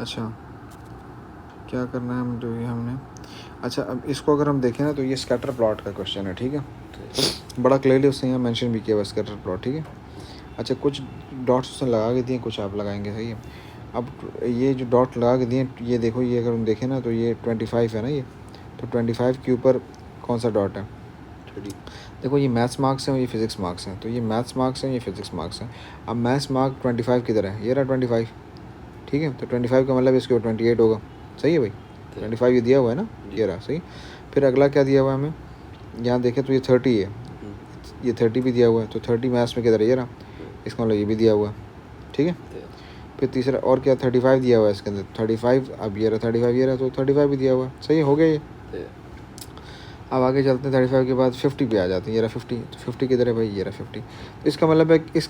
अच्छा क्या करना है हम जो ये हमने, अच्छा अब इसको अगर हम देखें ना तो ये स्कैटर प्लॉट का क्वेश्चन है, ठीक है, बड़ा क्लियरली उसने यहाँ मेंशन भी किया हुआ स्कैटर प्लॉट, ठीक है। अच्छा कुछ डॉट्स उसने लगा के दिए, कुछ आप लगाएंगे, सही है। अब ये जो डॉट लगा के दिए, ये देखो, ये अगर हम देखें ना तो ये 25 है ना ये, तो 25 के ऊपर कौन सा डॉट है, देखो ये मैथ्स मार्क्स हैं और ये फिज़िक्स मार्क्स हैं, तो ये मैथ्स मार्क्स हैं, ये फिज़िक्स मार्क्स हैं। अब मैथ्स मार्क 25 किधर है, ये रहा 25, ठीक है, तो 25 का मतलब इसके ऊपर 28 होगा, सही है भाई, 25 ये दिया हुआ है ना, ये रहा सही। फिर अगला क्या दिया हुआ है हमें, यहाँ देखें तो ये 30 है, ये 30 भी दिया हुआ है, तो 30 मैथ्स में किधर है, ये रहा, इसका मतलब ये भी दिया हुआ है, ठीक है। फिर तीसरा और क्या 35 दिया हुआ है इसके अंदर, 35, अब ये रहा 35, ये रहा, तो 35 भी दिया हुआ है, सही हो गया ये। अब आगे चलते हैं, 35 के बाद 50 पे आ जाते हैं, ये रहा 50, तो 50 किधर है भाई, ये रहा 50। तो इसका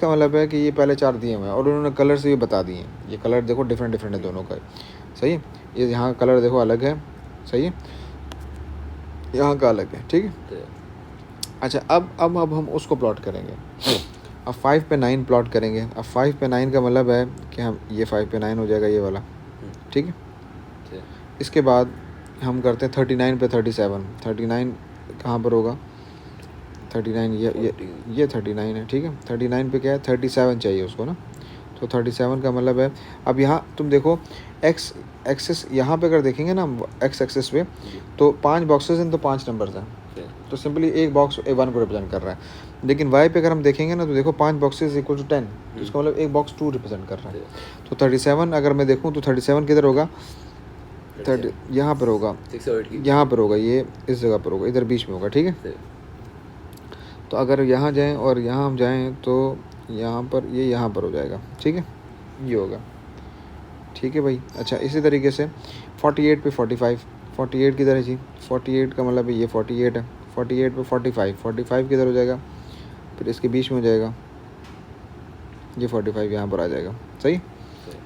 मतलब है कि ये पहले 4 दिए हुए हैं और उन्होंने कलर से भी बता दिए हैं, ये कलर देखो डिफरेंट डिफरेंट है दोनों का, सही है। ये यहाँ कलर देखो अलग है, सही है, यहाँ का अलग है, ठीक है। अच्छा अब हम उसको प्लॉट करेंगे, अब 5 पे 9 प्लॉट करेंगे। अब 5 पे 9 का मतलब है कि हम ये 5 पे 9 हो जाएगा ये वाला, ठीक है। इसके बाद हम करते हैं 39 पे 37, 39 कहाँ पर होगा, 39 ये 39 है, ठीक है। 39 पे क्या है, 37 चाहिए उसको ना, तो 37 का मतलब है, अब यहाँ तुम देखो एक्स एक्सिस, यहाँ पे अगर देखेंगे ना एक्स एक्सिस पे, तो 5 बॉक्सेस हैं तो 5 नंबर्स हैं, तो सिंपली एक बॉक्स A1 को रिप्रेजेंट कर रहा है। लेकिन वाई पे अगर हम देखेंगे ना तो देखो 5 बॉक्सेस इक्वल टू 10, तो इसका मतलब एक बॉक्स 2 रिप्रेजेंट कर रहा है। तो 37 अगर मैं देखूँ तो 37 किधर होगा, 30 यहाँ पर होगा, यहाँ पर होगा, ये इस जगह पर होगा, इधर बीच में होगा, ठीक है। तो अगर यहाँ जाएँ और यहाँ हम जाएँ तो यहाँ पर ये यहाँ पर हो जाएगा, ठीक है, ये होगा, ठीक है भाई। अच्छा इसी तरीके से 48 पे 45, 48 किधर है जी, 48 का मतलब ये 48 है, 48 पे 45, 45 किधर हो जाएगा, फिर इसके बीच में हो जाएगा, ये 45 यहाँ पर आ जाएगा, सही।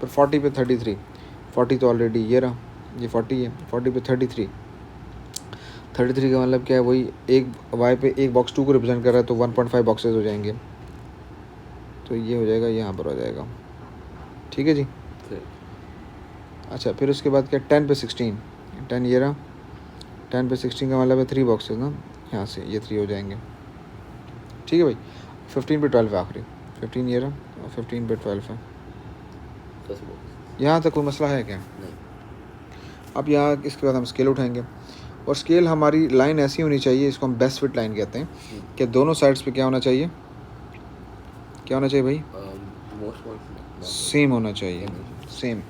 फिर 40 पे 33, 40 तो ऑलरेडी ये रहा, ये 40 है, 40 पे 33, 33 का मतलब क्या है, वही एक वाई पे एक बॉक्स 2 को रिप्रेजेंट कर रहा है, तो 1.5 बॉक्सेस हो जाएंगे, तो ये हो जाएगा, यहाँ पर हो जाएगा, ठीक है जी। अच्छा फिर उसके बाद क्या 10 पे 16, 10 ये रहा, 10 पे 16 का मतलब है 3 बॉक्सेस ना, यहाँ से ये 3 हो जाएंगे, ठीक है भाई। 15 पे 12 है आखिरी, 15 ये रहा और 15 पे 12 है, यहाँ तक कोई मसला है क्या। अब यहाँ इसके बाद हम स्केल उठाएंगे, और स्केल हमारी लाइन ऐसी होनी चाहिए, इसको हम बेस्ट फिट लाइन कहते हैं, कि दोनों साइड्स पे क्या होना चाहिए, क्या होना चाहिए भाई, सेम होना चाहिए, सेम।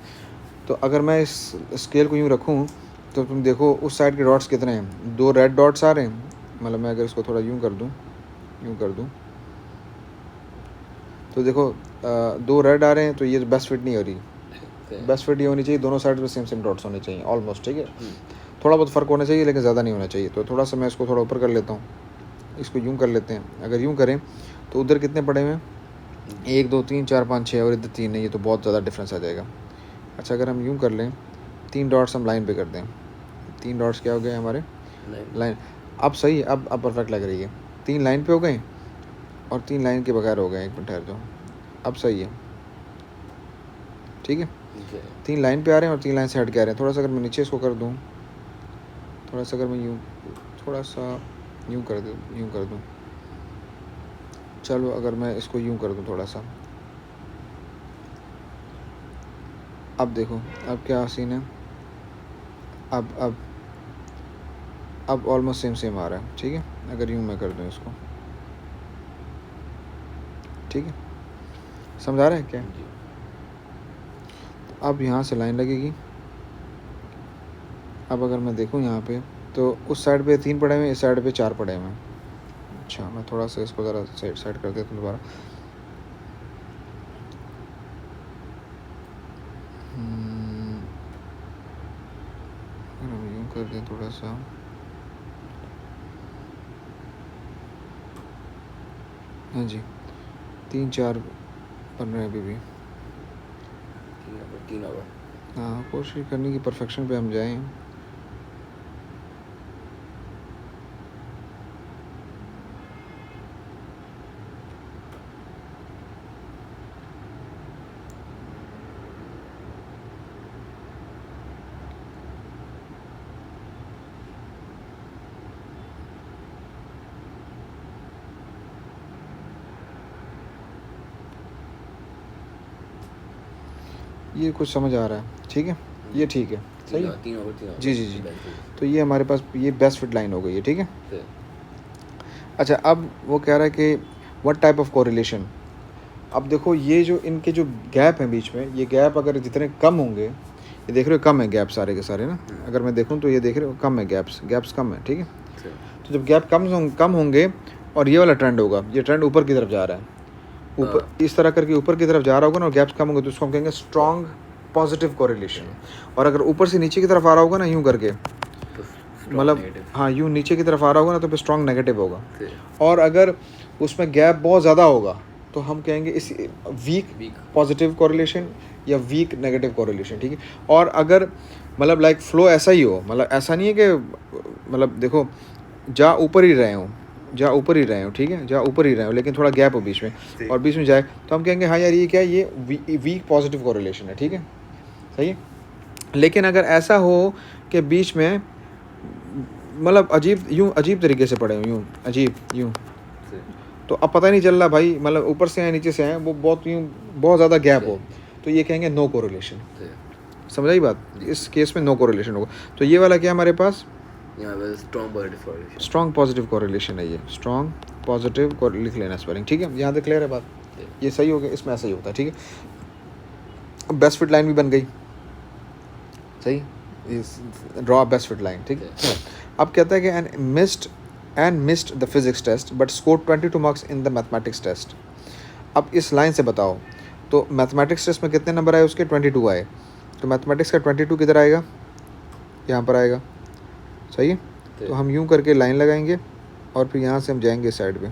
तो अगर मैं इस स्केल को यूँ रखूँ तो तुम देखो उस साइड के डॉट्स कितने हैं, 2 रेड डॉट्स आ रहे हैं, मतलब मैं अगर इसको थोड़ा यूँ कर दूँ तो देखो 2 रेड आ रहे हैं, तो ये बेस्ट फिट नहीं हो रही, बेस्ट फिट ये होनी चाहिए दोनों साइड पे सेम सेम डॉट्स होने चाहिए ऑलमोस्ट, ठीक है। थोड़ा बहुत फ़र्क होना चाहिए लेकिन ज़्यादा नहीं होना चाहिए, तो थोड़ा सा मैं इसको थोड़ा ऊपर कर लेता हूँ, इसको यूँ कर लेते हैं। अगर यूँ करें तो उधर कितने पड़े हुए हैं, 1 2 3 4 5 6 और इधर 3 है, ये तो बहुत ज़्यादा डिफरेंस आ जाएगा। अच्छा अगर हम यूँ कर लें, 3 डॉट्स हम लाइन पे कर दें, 3 डॉट्स क्या हो गए हमारे, लाइन, अब सही है, अब परफेक्ट लग रही है, 3 लाइन पे हो गए और 3 लाइन के बगैर हो गए, एक मिनट ठहर जाओ, अब सही है, ठीक है। 3 लाइन पे आ रहे हैं और 3 लाइन से हट के आ रहे हैं। थोड़ा सा अगर मैं नीचे इसको कर दूँ, थोड़ा सा अगर मैं यूँ थोड़ा सा यूँ कर दूँ, चलो अगर मैं इसको यूँ कर दूँ थोड़ा सा, अब देखो अब क्या सीन है, अब ऑलमोस्ट सेम सेम आ रहा है, ठीक है। अगर यूँ मैं कर दूँ इसको, ठीक है, समझा रहे हैं क्या। तो अब यहाँ से लाइन लगेगी, अब अगर मैं देखूँ यहाँ पे तो उस साइड पे 3 पड़े हुए हैं, इस साइड पे 4 पड़े हुए हैं। अच्छा मैं थोड़ा सा इसको ज़रा साइड कर देता हूँ दोबारा, अगर हम यूँ कर दें थोड़ा सा, हाँ जी 3 4 बन रहे हैं अभी भी, हाँ कोशिश करने की परफेक्शन पे हम जाएं। ये कुछ समझ आ रहा है, ठीक है, ये ठीक है, सही है, जी जी जी। तो ये हमारे पास ये बेस्ट फिट लाइन हो गई है, ठीक है। अच्छा, अब वो कह रहा है कि व्हाट टाइप ऑफ कोरिलेशन। अब देखो ये जो इनके जो गैप हैं बीच में, ये गैप अगर जितने कम होंगे, ये देख रहे हो कम है गैप सारे के सारे ना, अगर मैं देखूं तो ये देख रहे हो कम है गैप्स कम है, ठीक है। तो जब गैप कम होंगे और ये वाला ट्रेंड होगा, ये ट्रेंड ऊपर की तरफ जा रहा है, ऊपर इस तरह करके ऊपर की तरफ जा रहा होगा ना, और गैप्स कम होंगे तो उसको हम कहेंगे स्ट्रॉन्ग पॉजिटिव कोरिलेशन। और अगर ऊपर से नीचे की तरफ आ रहा होगा ना, यूँ करके, मतलब हाँ यूँ नीचे की तरफ आ रहा होगा ना, तो फिर स्ट्रॉन्ग नेगेटिव होगा। और अगर उसमें गैप बहुत ज़्यादा होगा तो हम कहेंगे इस वीक पॉजिटिव कोरिलेशन या वीक नेगेटिव कोरिलेशन, ठीक है। और अगर मतलब लाइक फ्लो ऐसा ही हो, मतलब ऐसा नहीं है कि मतलब देखो जा ऊपर ही रहे हो, ठीक है, जा ऊपर ही रहे हो, लेकिन थोड़ा गैप हो बीच में और बीच में जाए, तो हम कहेंगे हाँ यार ये क्या है, ये वीक पॉजिटिव कोरिलेशन है, ठीक है, सही है। लेकिन अगर ऐसा हो कि बीच में मतलब अजीब तरीके से पड़े हो, यूँ तो अब पता नहीं चल रहा भाई, मतलब ऊपर से आए नीचे से आए, वो बहुत ज़्यादा गैप हो, तो ये कहेंगे नो कोरिलेशन। समझ आई बात, इस केस में नो कोरिलेशन होगा। तो ये वाला क्या हमारे पास स्ट्रॉन्ग पॉजिटिव कोरिलेशन है, ये स्ट्रॉन्ग पॉजिटिव लिख लेना स्पेलिंग, ठीक है। यहाँ तक क्लियर है बात, ये सही हो गया, इसमें ऐसा ही होता है, ठीक है। बेस्ट फिट लाइन भी बन गई, सही, ड्रॉ बेस्ट फिट लाइन, ठीक है। अब कहता है कि and missed the physics test but score 22 marks in the mathematics test. अब इस लाइन से बताओ, तो मैथमेटिक्स टेस्ट में कितने नंबर आए उसके, 22 आए, तो मैथमेटिक्स का 22 किधर आएगा, यहाँ पर आएगा, सही है। तो हम यूँ करके लाइन लगाएंगे और फिर यहाँ से हम जाएंगे साइड पे,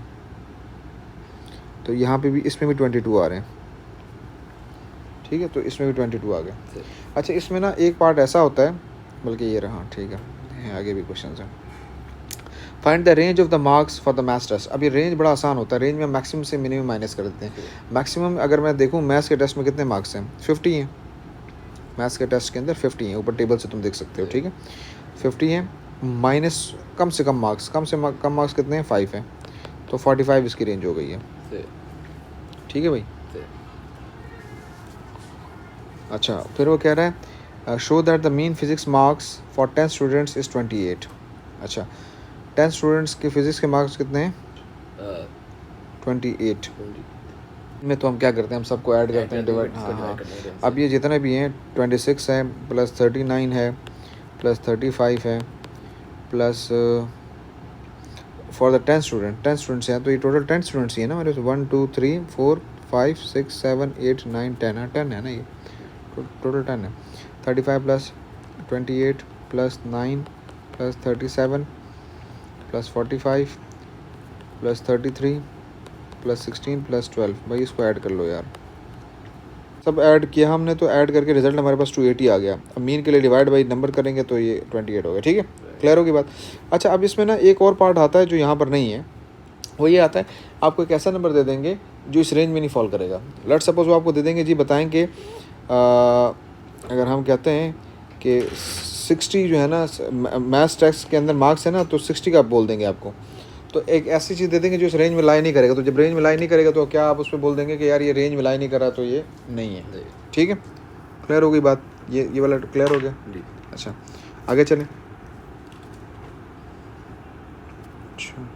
तो यहाँ पे भी इसमें भी 22 आ रहे हैं, ठीक है, तो इसमें भी 22 आ गए। अच्छा, इसमें ना एक पार्ट ऐसा होता है, बल्कि ये रहा, ठीक है, आगे भी क्वेश्चन है। Find the range of the marks for the maths test. अब ये रेंज बड़ा आसान होता है, रेंज में मैक्सिमम से मिनिमम माइनस कर देते हैं। मैक्सिमम अगर मैं देखूँ मैथ्स के टेस्ट में कितने मार्क्स हैं, 50 हैं, मैथ्स के टेस्ट के अंदर 50 हैं, ऊपर टेबल से तुम देख सकते हो, ठीक है, 50 हैं, माइनस कम से कम मार्क्स, कम मार्क्स कितने हैं, 5 हैं, तो 45 इसकी रेंज हो गई है, ठीक है भाई। अच्छा, फिर वो कह रहा है show that the mean physics marks for 10 students is 28। अच्छा, 10 स्टूडेंट्स के फिजिक्स के मार्क्स कितने हैं, 28 में। तो हम क्या करते हैं, हम सबको ऐड करते हैं, डिवाइड, हाँ। अब ये जितने भी हैं 26 है, प्लस 39 है, प्लस 35 है, प्लस फॉर द 10 स्टूडेंट्स हैं, तो ये टोटल 10 स्टूडेंट्स ही है ना मेरे, 1 2 3 4 5 6 7 8 9 10 है, 10 है ना, ये टोटल 10 है। 35 plus 28 plus 9 plus 37 plus 45 plus 33 plus 16 plus 12, भाई इसको ऐड कर लो यार, सब ऐड किया हमने, तो ऐड करके रिजल्ट हमारे पास 280 आ गया। अब मीन के लिए डिवाइड बाई नंबर करेंगे तो ये 28 हो गया, ठीक है, क्लियर होगी बात। अच्छा, अब इसमें ना एक और पार्ट आता है जो यहाँ पर नहीं है, वो ये आता है, आपको एक ऐसा नंबर दे देंगे जो इस रेंज में नहीं फॉल करेगा। लेट सपोज वो आपको दे देंगे जी, बताएंगे अगर हम कहते हैं कि 60 जो है ना मैथ्स टेस्ट के अंदर मार्क्स है ना, तो 60 का आप बोल देंगे आपको, तो एक ऐसी चीज़ दे देंगे जो इस रेंज में लाई नहीं करेगा। तो जब रेंज में लाई नहीं करेगा तो क्या आप उस पर बोल देंगे कि यार ये रेंज में लाई नहीं कर रहा, तो ये नहीं है, ठीक है, क्लियर हो गई बात, ये वाला क्लियर हो गया जी। अच्छा, आगे चलें। अच्छा,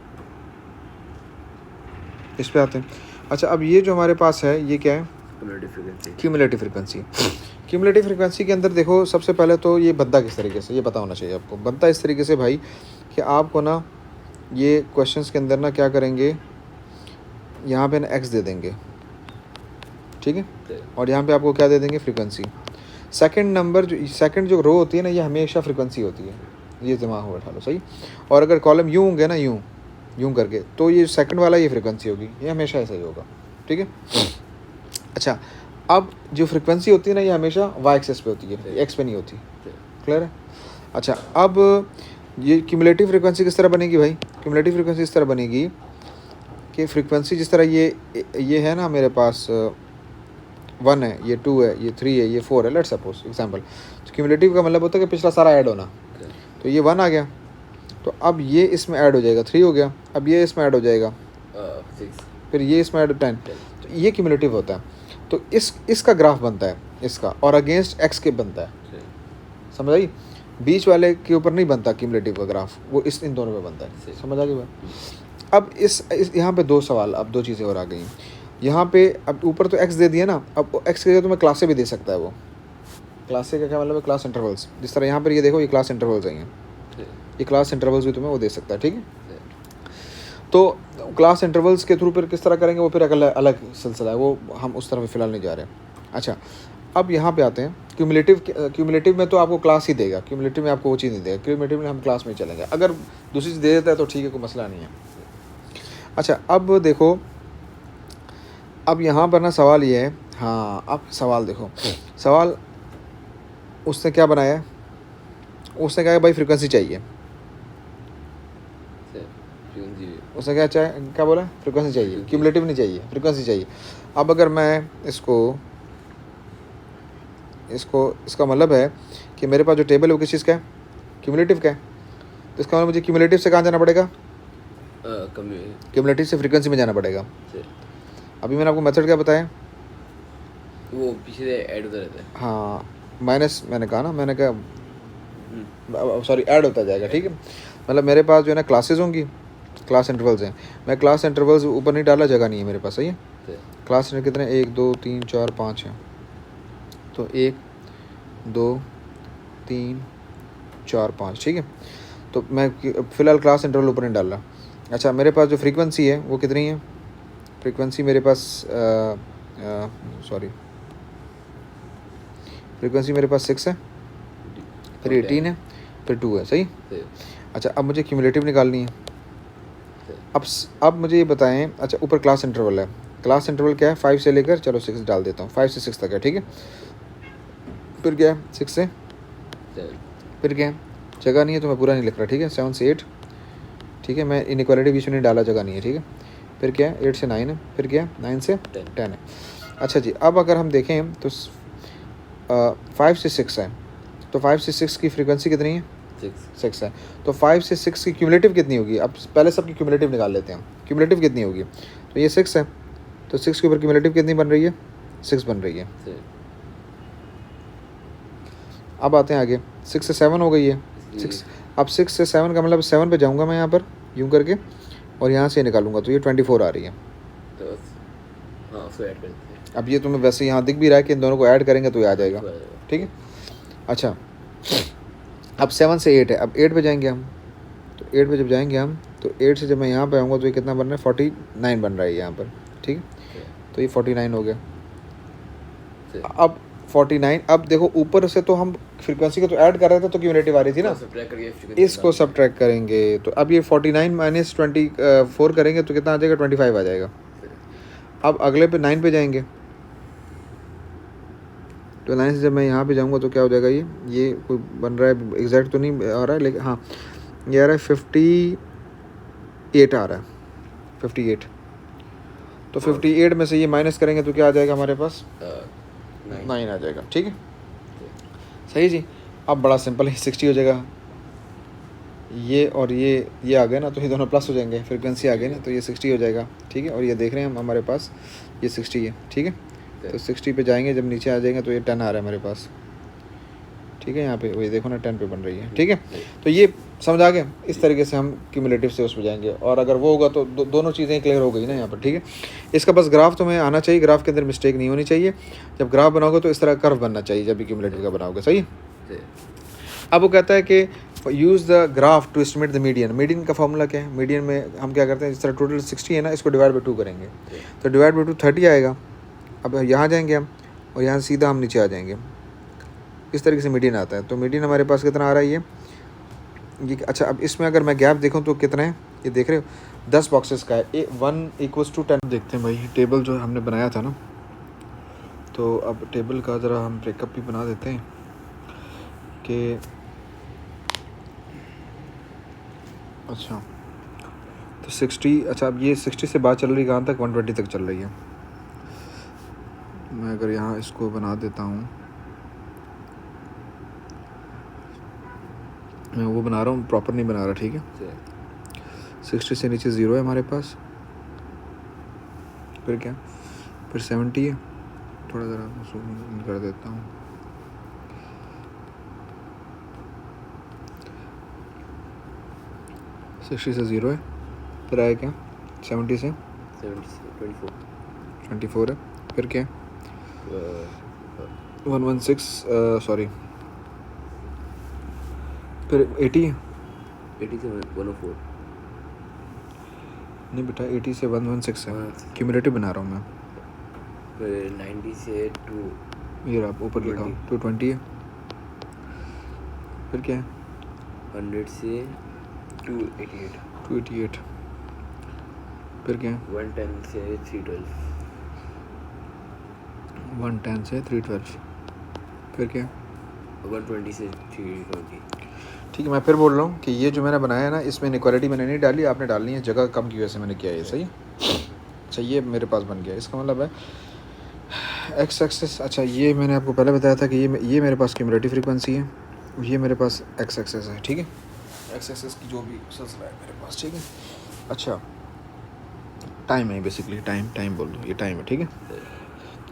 इस पे आते हैं। अच्छा, अब ये जो हमारे पास है ये क्या है, क्यूमुलेटिव फ्रीक्वेंसी। क्यूमुलेटिव फ्रीक्वेंसी के अंदर देखो, सबसे पहले तो ये बनता किस तरीके से, ये पता होना चाहिए आपको। बनता इस तरीके से भाई कि आपको ना ये क्वेश्चंस के अंदर ना क्या करेंगे, यहाँ पे ना एक्स दे देंगे, ठीक है, और यहाँ पे आपको क्या दे देंगे, फ्रीक्वेंसी। सेकंड जो रो होती है ना, ये हमेशा फ्रीक्वेंसी होती है, ये दिमाग में बैठा लो, सही। और अगर कॉलम यूँ होंगे ना, यूँ करके, तो ये सेकंड वाला ये फ्रीक्वेंसी होगी, ये हमेशा ऐसा ही होगा, ठीक है। अच्छा, अब जो फ्रीक्वेंसी होती है ना, ये हमेशा वाई एक्सेस पे होती है, एक्स पे नहीं होती, क्लियर है। अच्छा, अब ये क्यूमुलेटिव फ्रीक्वेंसी किस तरह बनेगी भाई, क्यूमुलेटिव फ्रीक्वेंसी इस तरह बनेगी कि फ्रीक्वेंसी जिस तरह ये है ना मेरे पास 1 है, ये 2 है, ये 3 है, ये 4 है, लेट सपोज एग्जांपल। तो क्यूमुलेटिव का मतलब होता है कि पिछला सारा ऐड होना, तो ये 1 आ गया, तो अब ये इसमें ऐड हो जाएगा, 3 हो गया, अब ये इसमें ऐड हो जाएगा 6, फिर ये इसमें ऐड 10, तो ये क्यूमुलेटिव होता है। तो इसका ग्राफ बनता है। इसका, और अगेंस्ट एक्स के बनता है, समझ आई। बीच वाले के ऊपर नहीं बनता क्यूमुलेटिव का ग्राफ, वो इन दोनों पे बनता है, समझ आ गई बात। अब इस यहाँ पे दो सवाल, अब दो चीज़ें और आ गई यहाँ पे। अब ऊपर तो एक्स दे दिया ना, अब एक्स के जगह तो मैं क्लासे भी दे सकता है। वो क्लासे का क्या मतलब है, क्लास इंटरवल्स। जिस तरह यहाँ पर ये देखो, ये क्लास इंटरवल्स हैं, ये क्लास इंटरवल्स भी तुम्हें वो दे सकता है, ठीक है। तो क्लास इंटरवल्स के थ्रू फिर किस तरह करेंगे, वो फिर अलग सिलसिला है, वो हम उस तरफ फिलहाल नहीं जा रहे। अच्छा, अब यहाँ पे आते हैं क्यूमुलेटिव में तो आपको क्लास ही देगा, क्यूमुलेटिव में आपको वो चीज़ नहीं देगा, क्यूमुलेटिव में हम क्लास में चलेंगे। अगर दूसरी चीज़ दे देता है तो ठीक है, कोई मसला नहीं है। अच्छा, अब देखो, अब यहाँ पर ना सवाल ये है, हाँ अब सवाल देखो, सवाल उसने क्या बनाया है, उसने कहा भाई फ्रीक्वेंसी चाहिए, उसने क्या बोला, फ्रीक्वेंसी चाहिए, क्यूमुलेटिव नहीं चाहिए, फ्रीक्वेंसी चाहिए। अब अगर मैं इसको इसका मतलब है कि मेरे पास जो टेबल है वो किस चीज़ का है, क्यूमुलेटिव का है। तो इसका मतलब मुझे क्यूमुलेटिव से कहाँ जाना पड़ेगा, क्यूमुलेटिव से फ्रीक्वेंसी में जाना पड़ेगा। अभी मैंने आपको मेथड क्या बताया, वो पीछे से ऐड होता रहता है। हाँ, माइनस मैंने कहा ना, मैंने कहा सॉरी ऐड होता जाएगा, ठीक है। मतलब मेरे पास जो है ना क्लासेस होंगी, क्लास इंटरवल्स हैं, मैं क्लास इंटरवल्स ऊपर नहीं डाला, जगह नहीं है मेरे पास, सही है। क्लास इंटरवल कितने, 1 2 3 4 5 है, तो 1 2 3 4 5, ठीक है। तो मैं फ़िलहाल क्लास इंटरवल ऊपर नहीं डाल रहा। अच्छा, मेरे पास जो फ्रीक्वेंसी है वो कितनी है, फ्रीक्वेंसी मेरे पास फ्रीक्वेंसी मेरे पास 6 है, फिर 18 है, फिर 2 है, सही। अच्छा, अब मुझे क्यूमुलेटिव निकालनी है। अब मुझे ये बताएं, अच्छा ऊपर क्लास इंटरवल है, क्लास इंटरवल क्या है, 5 से लेकर, चलो 6 डाल देता हूँ, 5 से 6 तक है, ठीक है। फिर क्या है, 6 से फिर क्या है, जगह नहीं है तो मैं पूरा नहीं लिख रहा, ठीक है। 7 से 8, ठीक है, मैं इनइक्वालिटी बीच में नहीं डाला, जगह नहीं है, ठीक है। फिर क्या है, 8 से 9 है, फिर क्या है, 9 से 10 है। अच्छा जी, अब अगर हम देखें तो 5 से 6 है, तो 5 से 6 की फ्रीक्वेंसी कितनी है, 6 है। तो 5 से 6 की क्यूमुलेटिव कितनी होगी, अब पहले सबकी क्यूमुलेटिव निकाल लेते हैं, क्यूमुलेटिव कितनी होगी। तो ये 6 है, तो 6 के ऊपर क्यूमुलेटिव कितनी बन रही है, 6 बन रही है। अब आते हैं आगे, 6 से 7 हो गई है, 6। अब 6 से 7 का मतलब 7 पे जाऊंगा मैं यहाँ पर यूँ करके, और यहाँ से निकालूंगा, तो ये 24 आ रही है। तो हाँ, उसको ऐड करते हैं। अब ये तुम्हें वैसे यहाँ दिख भी रहा है कि इन दोनों को ऐड करेंगे तो ये आ जाएगा, ठीक है। अच्छा, अब 7 से 8 है, अब 8 पे जाएंगे हम, तो 8 पे जब जाएंगे हम, तो 8 से जब मैं यहाँ पे आऊँगा तो ये कितना बन रहा है, 49 बन रहा है यहाँ पर, ठीक है। तो ये 49 हो गया। अब 49, अब देखो ऊपर से तो हम फ्रीक्वेंसी को तो ऐड कर रहे थे, तो क्यूमुलेटिव आ रही थी ना, इसको सब्ट्रैक्ट करेंगे, तो अब ये 49 माइनस 24 करेंगे तो कितना आ जाएगा, 25 आ जाएगा। अब अगले पे 9 पे जाएंगे, तो 9 से जब मैं यहाँ पे जाऊँगा तो क्या हो जाएगा, ये कोई बन रहा है, एग्जैक्ट तो नहीं आ रहा है, लेकिन हाँ ये आ रहा है 58 आ रहा है, 58। तो 58 में से ये माइनस करेंगे तो क्या आ जाएगा हमारे पास, 9 आ जाएगा, ठीक है, सही जी। अब बड़ा सिंपल है, 60 हो जाएगा, ये और ये आ गए ना, तो ये दोनों प्लस हो जाएंगे, फ्रीक्वेंसी आ गई ना, तो ये 60 हो जाएगा, ठीक है। और ये देख रहे हैं हम, हमारे पास ये 60 है, ठीक है। तो 60 पे जाएंगे, जब नीचे आ जाएंगे तो ये 10 आ रहा है हमारे पास, ठीक है। यहाँ पे वही देखो ना, 10 पे बन रही है, ठीक है। तो ये समझ आ गया, इस तरीके से हम क्यूमुलेटिव से उस पर जाएंगे, और अगर वो होगा तो दोनों चीज़ें क्लियर हो गई ना यहाँ पर, ठीक है। इसका बस ग्राफ तुम्हें आना चाहिए, ग्राफ के अंदर मिस्टेक नहीं होनी चाहिए। जब ग्राफ बनाओगे तो इस तरह कर्व बनना चाहिए, जब भी क्यूमुलेटिव का बनाओगे, सही। अब वो कहता है कि use the graph to estimate the median. Median का फॉर्मूला क्या है, मीडियन में हम क्या करते हैं, जिस तरह टोटल 60 है ना, इसको डिवाइड बाई 2 करेंगे, तो डिवाइड बाई 2 30 आएगा। अब यहाँ जाएंगे हम, और यहाँ सीधा हम नीचे आ जाएंगे, इस तरीके से मीडियन आता है। तो मीडियन हमारे पास कितना आ रहा है, ये अच्छा। अब इसमें अगर मैं गैप देखूँ तो कितना है, ये देख रहे हो, 10 बॉक्सेस का है, 1 = 10। देखते हैं भाई टेबल जो हमने बनाया था ना, तो अब टेबल का ज़रा हम ब्रेकअप भी बना देते हैं कि अच्छा, तो 60, अच्छा अब ये 60 से बात चल रही कहाँ तक, 120 तक चल रही है। मैं अगर यहाँ इसको बना देता हूँ, मैं वो बना रहा हूँ, प्रॉपर नहीं बना रहा, ठीक है। 60 से नीचे 0 है हमारे पास, फिर क्या, फिर 70 है, थोड़ा ज़रा zoom कर देता हूँ। सिक्सटी से 0 है, फिर आया क्या 70 से 24 24 है, फिर क्या 116 सॉरी, फिर 80 है 80 से 104 नहीं बेटा, 80 से 116 है, 116 क्यूमुलेटिव बना रहा हूँ मैं। फिर 90 से 2 ये रहा ऊपर लिखा 220 है, फिर क्या है 100 से 288 288, फिर क्या है 110 से 312 110 से 312, फिर क्या है 120 से 320 ठीक है। मैं फिर बोल रहा हूँ कि ये जो मैंने बनाया है ना, इसमें इनक्वालिटी मैंने नहीं डाली, आपने डालनी है, जगह कम की वजह से मैंने किया है ये, सही है। अच्छा ये मेरे पास बन गया, इसका मतलब है एक्स एक्सेस। अच्छा ये मैंने आपको पहले बताया था कि ये मेरे पास क्यूमुलेटिव फ्रीक्वेंसी है, ये मेरे पास एक्स एक्सेस है, ठीक है। एक्स एक्सेस की जो भी सिलसिला है मेरे पास, ठीक है। अच्छा टाइम है बेसिकली, टाइम बोल दो, ये टाइम है, ठीक है।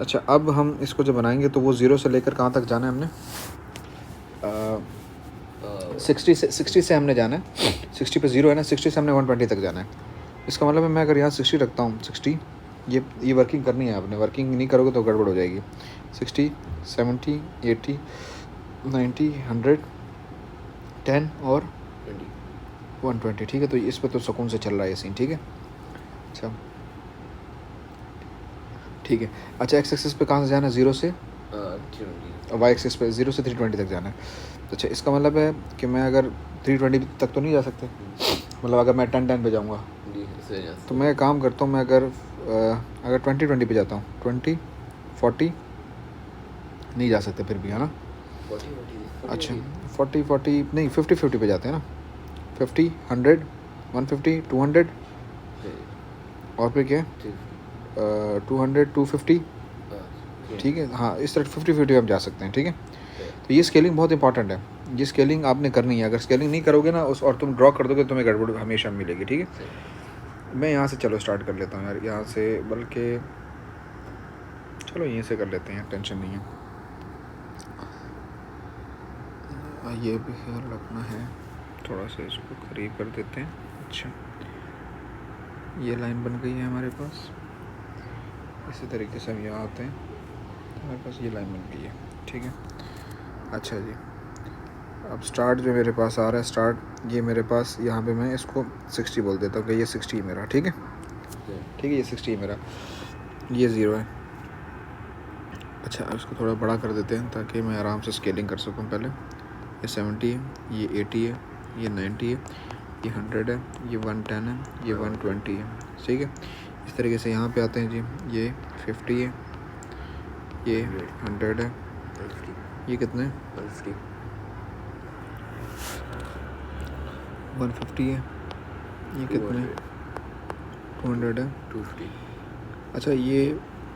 अच्छा अब हम इसको जब बनाएंगे तो वो 0 से लेकर कहाँ तक जाना है हमने, 60 से हमने जाना है, 60 पे 0 है ना, 60 से हमने 120 तक जाना है। इसका मतलब है मैं अगर यहाँ 60 रखता हूँ, 60 ये वर्किंग करनी है आपने, वर्किंग नहीं करोगे तो गड़बड़ हो जाएगी। 60 70 80 90 100 10 और 120, ठीक है। तो इस पे तो सुकून से चल रहा है ये सीन, ठीक है। अच्छा ठीक है। अच्छा एक्स एक्सिस पे कहाँ से जाना है, 0 से, 320 और वाई एक्सिस पे 0 से 320 तक जाना है। तो अच्छा इसका मतलब है कि मैं अगर 320 तक तो नहीं जा सकते, मतलब अगर मैं 10 पे जाऊँगा जी इससे जा तो मैं काम करता हूँ, मैं अगर 20 पे जाता हूँ, 20 40 नहीं जा सकते फिर भी, है ना। 40 अच्छा 40 नहीं 50 पे जाते हैं ना, 50 100 150 200 और फिर क्या है 200 250, ठीक है। हाँ इस तरह 50 हम जा सकते हैं, ठीक है। तो ये स्केलिंग बहुत इंपॉर्टेंट है, ये स्केलिंग आपने करनी है। अगर स्केलिंग नहीं करोगे ना उस और तुम ड्रॉ कर दोगे तो तुम्हें गड़बड़ हमेशा मिलेगी, ठीक है। मैं यहाँ से चलो स्टार्ट कर लेता हूँ यार, यहाँ से, बल्कि चलो यहीं से कर लेते हैं, टेंशन नहीं है। ये भी ख्याल रखना है, थोड़ा सा इसको करीब कर देते हैं। अच्छा ये लाइन बन गई है हमारे पास, इसी तरीके से हम यहाँ आते हैं, हमारे पास ये लाइन बन गई है, ठीक है। अच्छा जी अब स्टार्ट जो मेरे पास आ रहा है, स्टार्ट ये मेरे पास यहाँ पे मैं इसको 60 बोल देता हूँ कि ये 60 मेरा, ठीक है, ठीक है, ये 60 मेरा, ये 0 है। अच्छा इसको थोड़ा बड़ा कर देते हैं ताकि मैं आराम से स्केलिंग कर सकूँ। पहले ये 70 है, ये 80 है, ये 90 है, ये 100 है, ये 110 है, ये 120 है, ठीक है। इस तरीके से यहाँ पे आते हैं जी, ये 50 है, ये 100 है, ये कितने 150 है, ये कितने 200 है, 250 अच्छा ये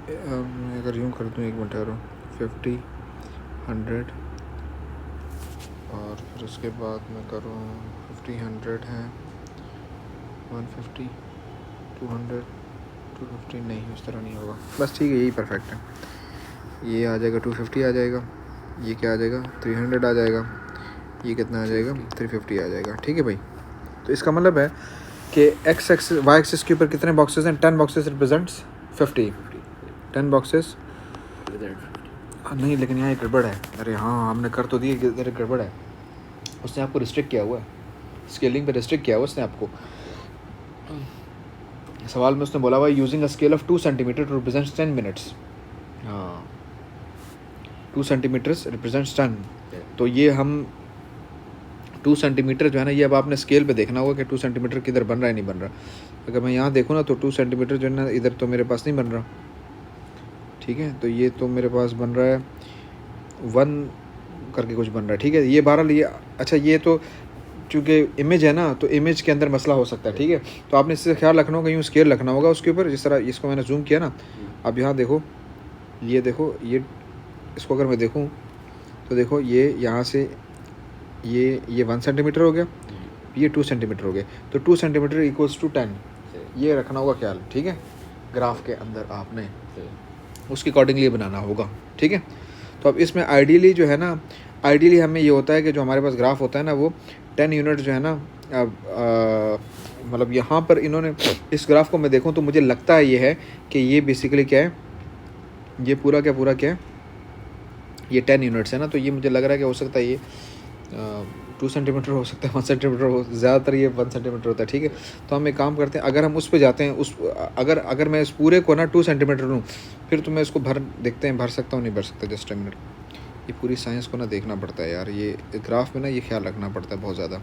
मैं अगर यूँ कर दूँ, एक मिनट ठहरो, 50 100 और फिर उसके बाद मैं करूँ 50 100 है, 150 200 250 नहीं, उस तरह नहीं होगा, बस ठीक है यही परफेक्ट है। ये आ जाएगा 250 आ जाएगा, ये क्या आ जाएगा 300 आ जाएगा, ये कितना आ जाएगा 350 आ जाएगा, ठीक है भाई। तो इसका मतलब है कि एक्स एक्सिस वाई एक्सिस के ऊपर कितने बॉक्सेस हैं, 10 बॉक्सेस रिप्रेजेंट्स 50, 10 बॉक्सेस नहीं, लेकिन यहाँ एक गड़बड़ है। अरे हाँ हमने कर तो दिए, इधर एक गड़बड़ है, उसने आपको रिस्ट्रिक्ट किया हुआ है, स्केलिंग पे रिस्ट्रिक्ट किया हुआ उसने आपको। सवाल में उसने बोला हुआ using a scale of 2 centimetre to represents 10 minutes. हाँ 2 सेंटीमीटर्स रिप्रेजेंट्स 10, तो ये हम 2 सेंटीमीटर जो है ना, ये अब आपने स्केल पे देखना होगा कि 2 सेंटीमीटर किधर बन रहा है नहीं बन रहा। अगर मैं यहाँ देखूँ ना तो 2 सेंटीमीटर जो है ना इधर तो मेरे पास नहीं बन रहा, ठीक है। तो ये तो मेरे पास बन रहा है 1 करके कुछ बन रहा है, ठीक है। ये 12 लिए, अच्छा ये तो चूँकि इमेज है ना तो इमेज के अंदर मसला हो सकता है, ठीक है। तो आपने इससे ख्याल रखना होगा, यूँ स्केल रखना होगा उसके ऊपर, जिस तरह इसको मैंने जूम किया ना, अब यहाँ देखो, ये देखो, ये इसको अगर मैं देखूँ तो देखो ये यहाँ से ये 1 सेंटीमीटर हो गया, ये 2 सेंटीमीटर हो गए, तो 2 सेंटीमीटर इक्वल्स टू 10, ये रखना होगा ख्याल, ठीक है, ग्राफ के अंदर आपने। उसके अकॉर्डिंगली बनाना होगा, ठीक है। तो अब इसमें आइडियली जो है ना, आइडियली हमें ये होता है कि जो हमारे पास ग्राफ होता है ना वो 10 यूनिट जो है ना, मतलब यहाँ पर इन्होंने इस ग्राफ को मैं देखूँ तो मुझे लगता है ये है कि ये बेसिकली क्या है, ये पूरा क्या है, ये 10 यूनिट्स है ना। तो ये मुझे लग रहा है कि हो सकता है ये 2 सेंटीमीटर हो सकता है, 1 सेंटीमीटर हो, ज़्यादातर ये 1 सेंटीमीटर होता है, ठीक है। तो हम एक काम करते हैं, अगर हम उस पे जाते हैं, उस अगर मैं इस पूरे को ना 2 सेंटीमीटर लूँ, फिर तो मैं इसको देखते हैं भर सकता हूँ नहीं भर सकता। जस्ट अ मिनट, ये पूरी साइंस को ना देखना पड़ता है यार, ये ग्राफ में ना ये ख्याल रखना पड़ता है बहुत ज़्यादा।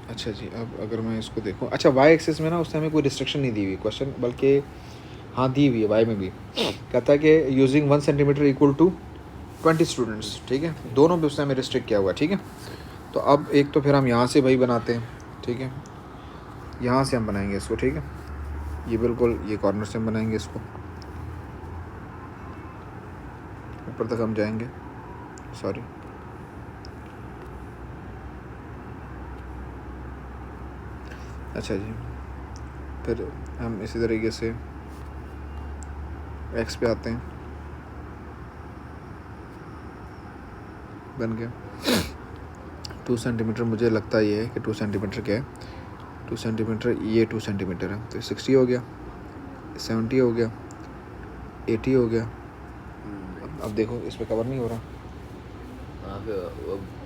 अच्छा जी, अब अगर मैं इसको देखूँ, अच्छा वाई एक्सिस में ना उसने हमें कोई रिस्ट्रिक्शन नहीं दी हुई क्वेश्चन, बल्कि हाँ दी हुई है वाई में भी, कहता है कि using 1 centimetre equal to 20 students, ठीक है। दोनों भी उसने हमें रिस्ट्रिक्ट किया हुआ है, ठीक है। तो अब एक तो फिर हम यहाँ से भाई बनाते हैं, ठीक है, यहाँ से हम बनाएंगे इसको, ठीक है। ये बिल्कुल ये कॉर्नर से हम बनाएंगे इसको, ऊपर तक हम जाएंगे, सॉरी अच्छा जी। फिर हम इसी तरीके से एक्स पे आते हैं, बन गया 2 सेंटीमीटर। मुझे लगता ये है कि 2 सेंटीमीटर क्या है, 2 सेंटीमीटर, ये 2 सेंटीमीटर है, तो 60 हो गया, 70 हो गया, 80 हो गया। अब देखो इस पर कवर नहीं हो रहा,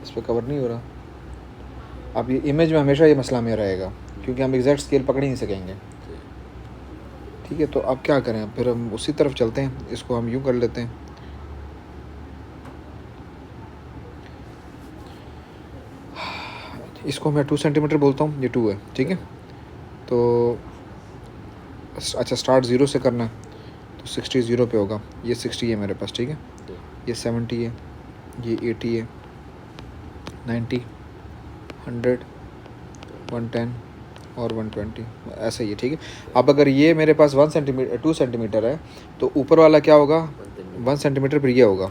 इस पर कवर नहीं हो रहा। अब ये इमेज में हमेशा ये मसला में रहेगा, क्योंकि हम एग्जैक्ट स्केल पकड़ ही नहीं सकेंगे, ठीक है। तो अब क्या करें, फिर हम उसी तरफ चलते हैं, इसको हम यूँ कर लेते हैं, इसको मैं 2 सेंटीमीटर बोलता हूँ, ये 2 है, ठीक है। तो अच्छा स्टार्ट 0 से करना है, तो 60 0 पे होगा, ये 60 है मेरे पास, ठीक है, ये 70 है, ये 80 है, 90, 100, 110 और 120, ऐसा ही है, ठीक है। अब अगर ये मेरे पास 1 सेंटीमीटर 2 सेंटीमीटर है, तो ऊपर वाला क्या होगा 1 सेंटीमीटर, फिर ये होगा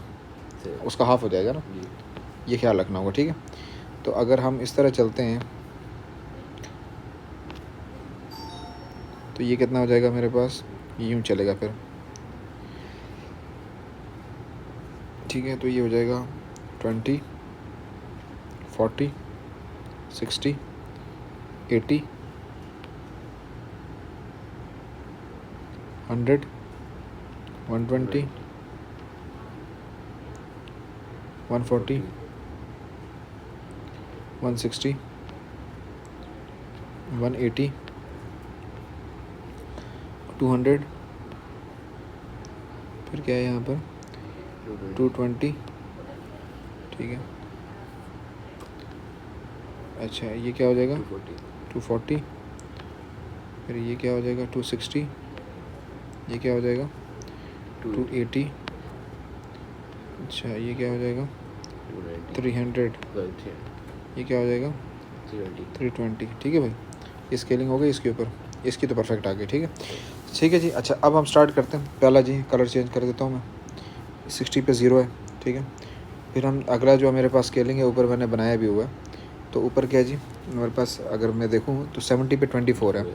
उसका हाफ हो जाएगा ना, ये ख्याल रखना होगा, ठीक है। तो अगर हम इस तरह चलते हैं तो ये कितना हो जाएगा मेरे पास, यूँ चलेगा फिर, ठीक है। तो ये हो जाएगा 20, 40, 60, 80, 100, 120, 140, 160, 180, 200, फिर क्या है यहाँ पर 220, ठीक है। अच्छा ये क्या हो जाएगा 240, फिर ये क्या हो जाएगा 260, ये क्या हो जाएगा 280, अच्छा ये क्या हो जाएगा 300, ये क्या हो जाएगा 320, ठीक है भाई। ये स्केलिंग हो गई इसके ऊपर, इसकी तो परफेक्ट आ गई, ठीक है, ठीक है जी। अच्छा अब हम स्टार्ट करते हैं, पहला जी कलर चेंज कर देता हूँ मैं, 60 पे 0 है, ठीक है। फिर हम अगला जो मेरे पास स्केलिंग है ऊपर मैंने बनाया भी हुआ है, तो ऊपर क्या है जी मेरे पास, अगर मैं देखूँ तो 70 पे 24 है।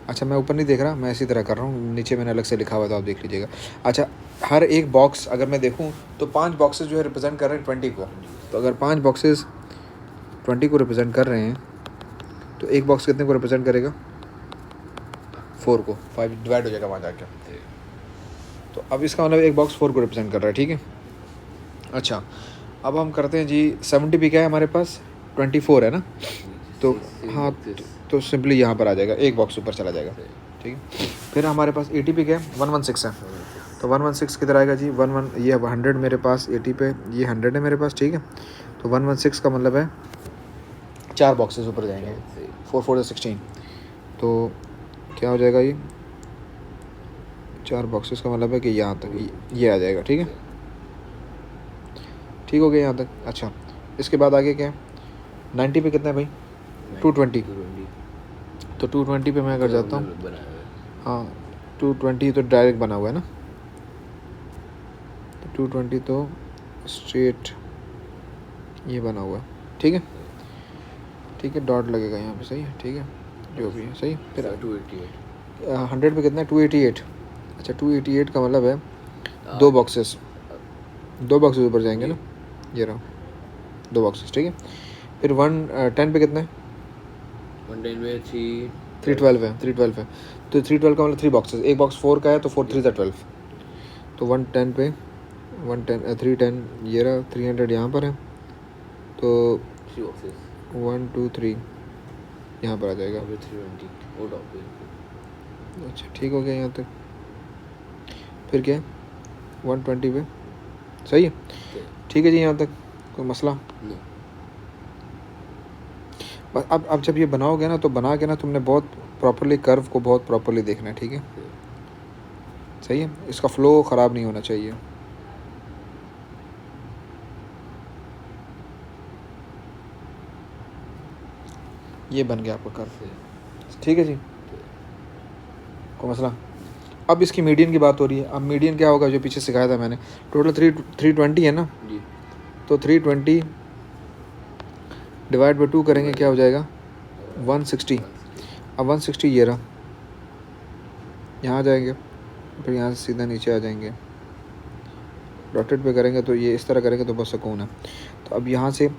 अच्छा मैं ऊपर नहीं देख रहा, मैं इसी तरह कर रहा हूँ, नीचे मैंने अलग से लिखा हुआ था, आप देख लीजिएगा। अच्छा हर एक बॉक्स अगर मैं देखूँ तो 5 बॉक्सेस जो है रिप्रेजेंट कर रहे हैं 20 को, तो अगर 5 बॉक्सेस 20 को रिप्रेजेंट कर रहे हैं तो एक बॉक्स कितने को रिप्रेजेंट करेगा 4 को, 5 डिवाइड हो जाएगा वहाँ जाके, तो अब इसका मतलब एक बॉक्स 4 को रिप्रेजेंट कर रहा है, ठीक है। अच्छा अब हम करते हैं जी 70 भी क्या है हमारे पास 24 है ना, तो हाँ तो सिंपली यहाँ पर आ जाएगा, एक बॉक्स ऊपर चला जाएगा, ठीक है। फिर हमारे पास 80 पे क्या है 116 है, तो 116 किधर आएगा जी 11, ये 100 मेरे पास 80 पे, ये 100 है मेरे पास, ठीक है। तो 116 का मतलब है 4 बॉक्सेस ऊपर जाएंगे, 4 4 16, तो क्या हो जाएगा ये 4 बॉक्सेस का मतलब है कि यहाँ तक ये आ जाएगा, ठीक है, ठीक हो गया यहाँ तक। अच्छा इसके बाद आगे क्या है 90 पे कितना है भाई 220, तो 220 पे मैं अगर जाता हूँ, हाँ 220 तो डायरेक्ट बना हुआ है ना, तो 220 तो स्ट्रेट ये बना हुआ है, ठीक है, ठीक है, डॉट लगेगा यहाँ पे, सही है, ठीक है। जो भी है सही। फिर 288 100 पे कितना है 288। अच्छा 288 का मतलब है दो बॉक्सेस ऊपर जाएंगे ना, ये रहा 2 बॉक्सेस ठीक है। फिर 110 पे कितना है 110 में 312 है 312 है। तो 312 का मतलब 3 बॉक्सेस, एक बॉक्स 4 का है तो 4 3 12। तो 110 पे 310 ये रहा 300 यहाँ पर है तो 3 बॉक्सेस 1 2 3 यहाँ पर आ जाएगा। 320 वो टॉप पे। अच्छा ठीक हो गया यहाँ तक। फिर क्या है 120 पे सही है ठीक है जी, यहाँ तक कोई मसला। नहीं बस अब जब ये बनाओगे ना तो बना के ना तुमने बहुत प्रॉपरली कर्व को बहुत प्रॉपरली देखना है ठीक है, सही है। इसका फ्लो ख़राब नहीं होना चाहिए। ये बन गया आपका कर्व ठीक है जी, कोई मसला। अब इसकी मीडियन की बात हो रही है। अब मीडियन क्या होगा जो पीछे सिखाया था मैंने, टोटल 320 है ना, जी तो 320 डिवाइड बाई 2 करेंगे क्या हो जाएगा 160। अब 160 ये रहा, यहाँ आ जाएंगे फिर यहाँ से सीधा नीचे आ जाएंगे, डॉटेड पे करेंगे तो ये इस तरह करेंगे तो बहुत सुकून है। तो अब यहाँ से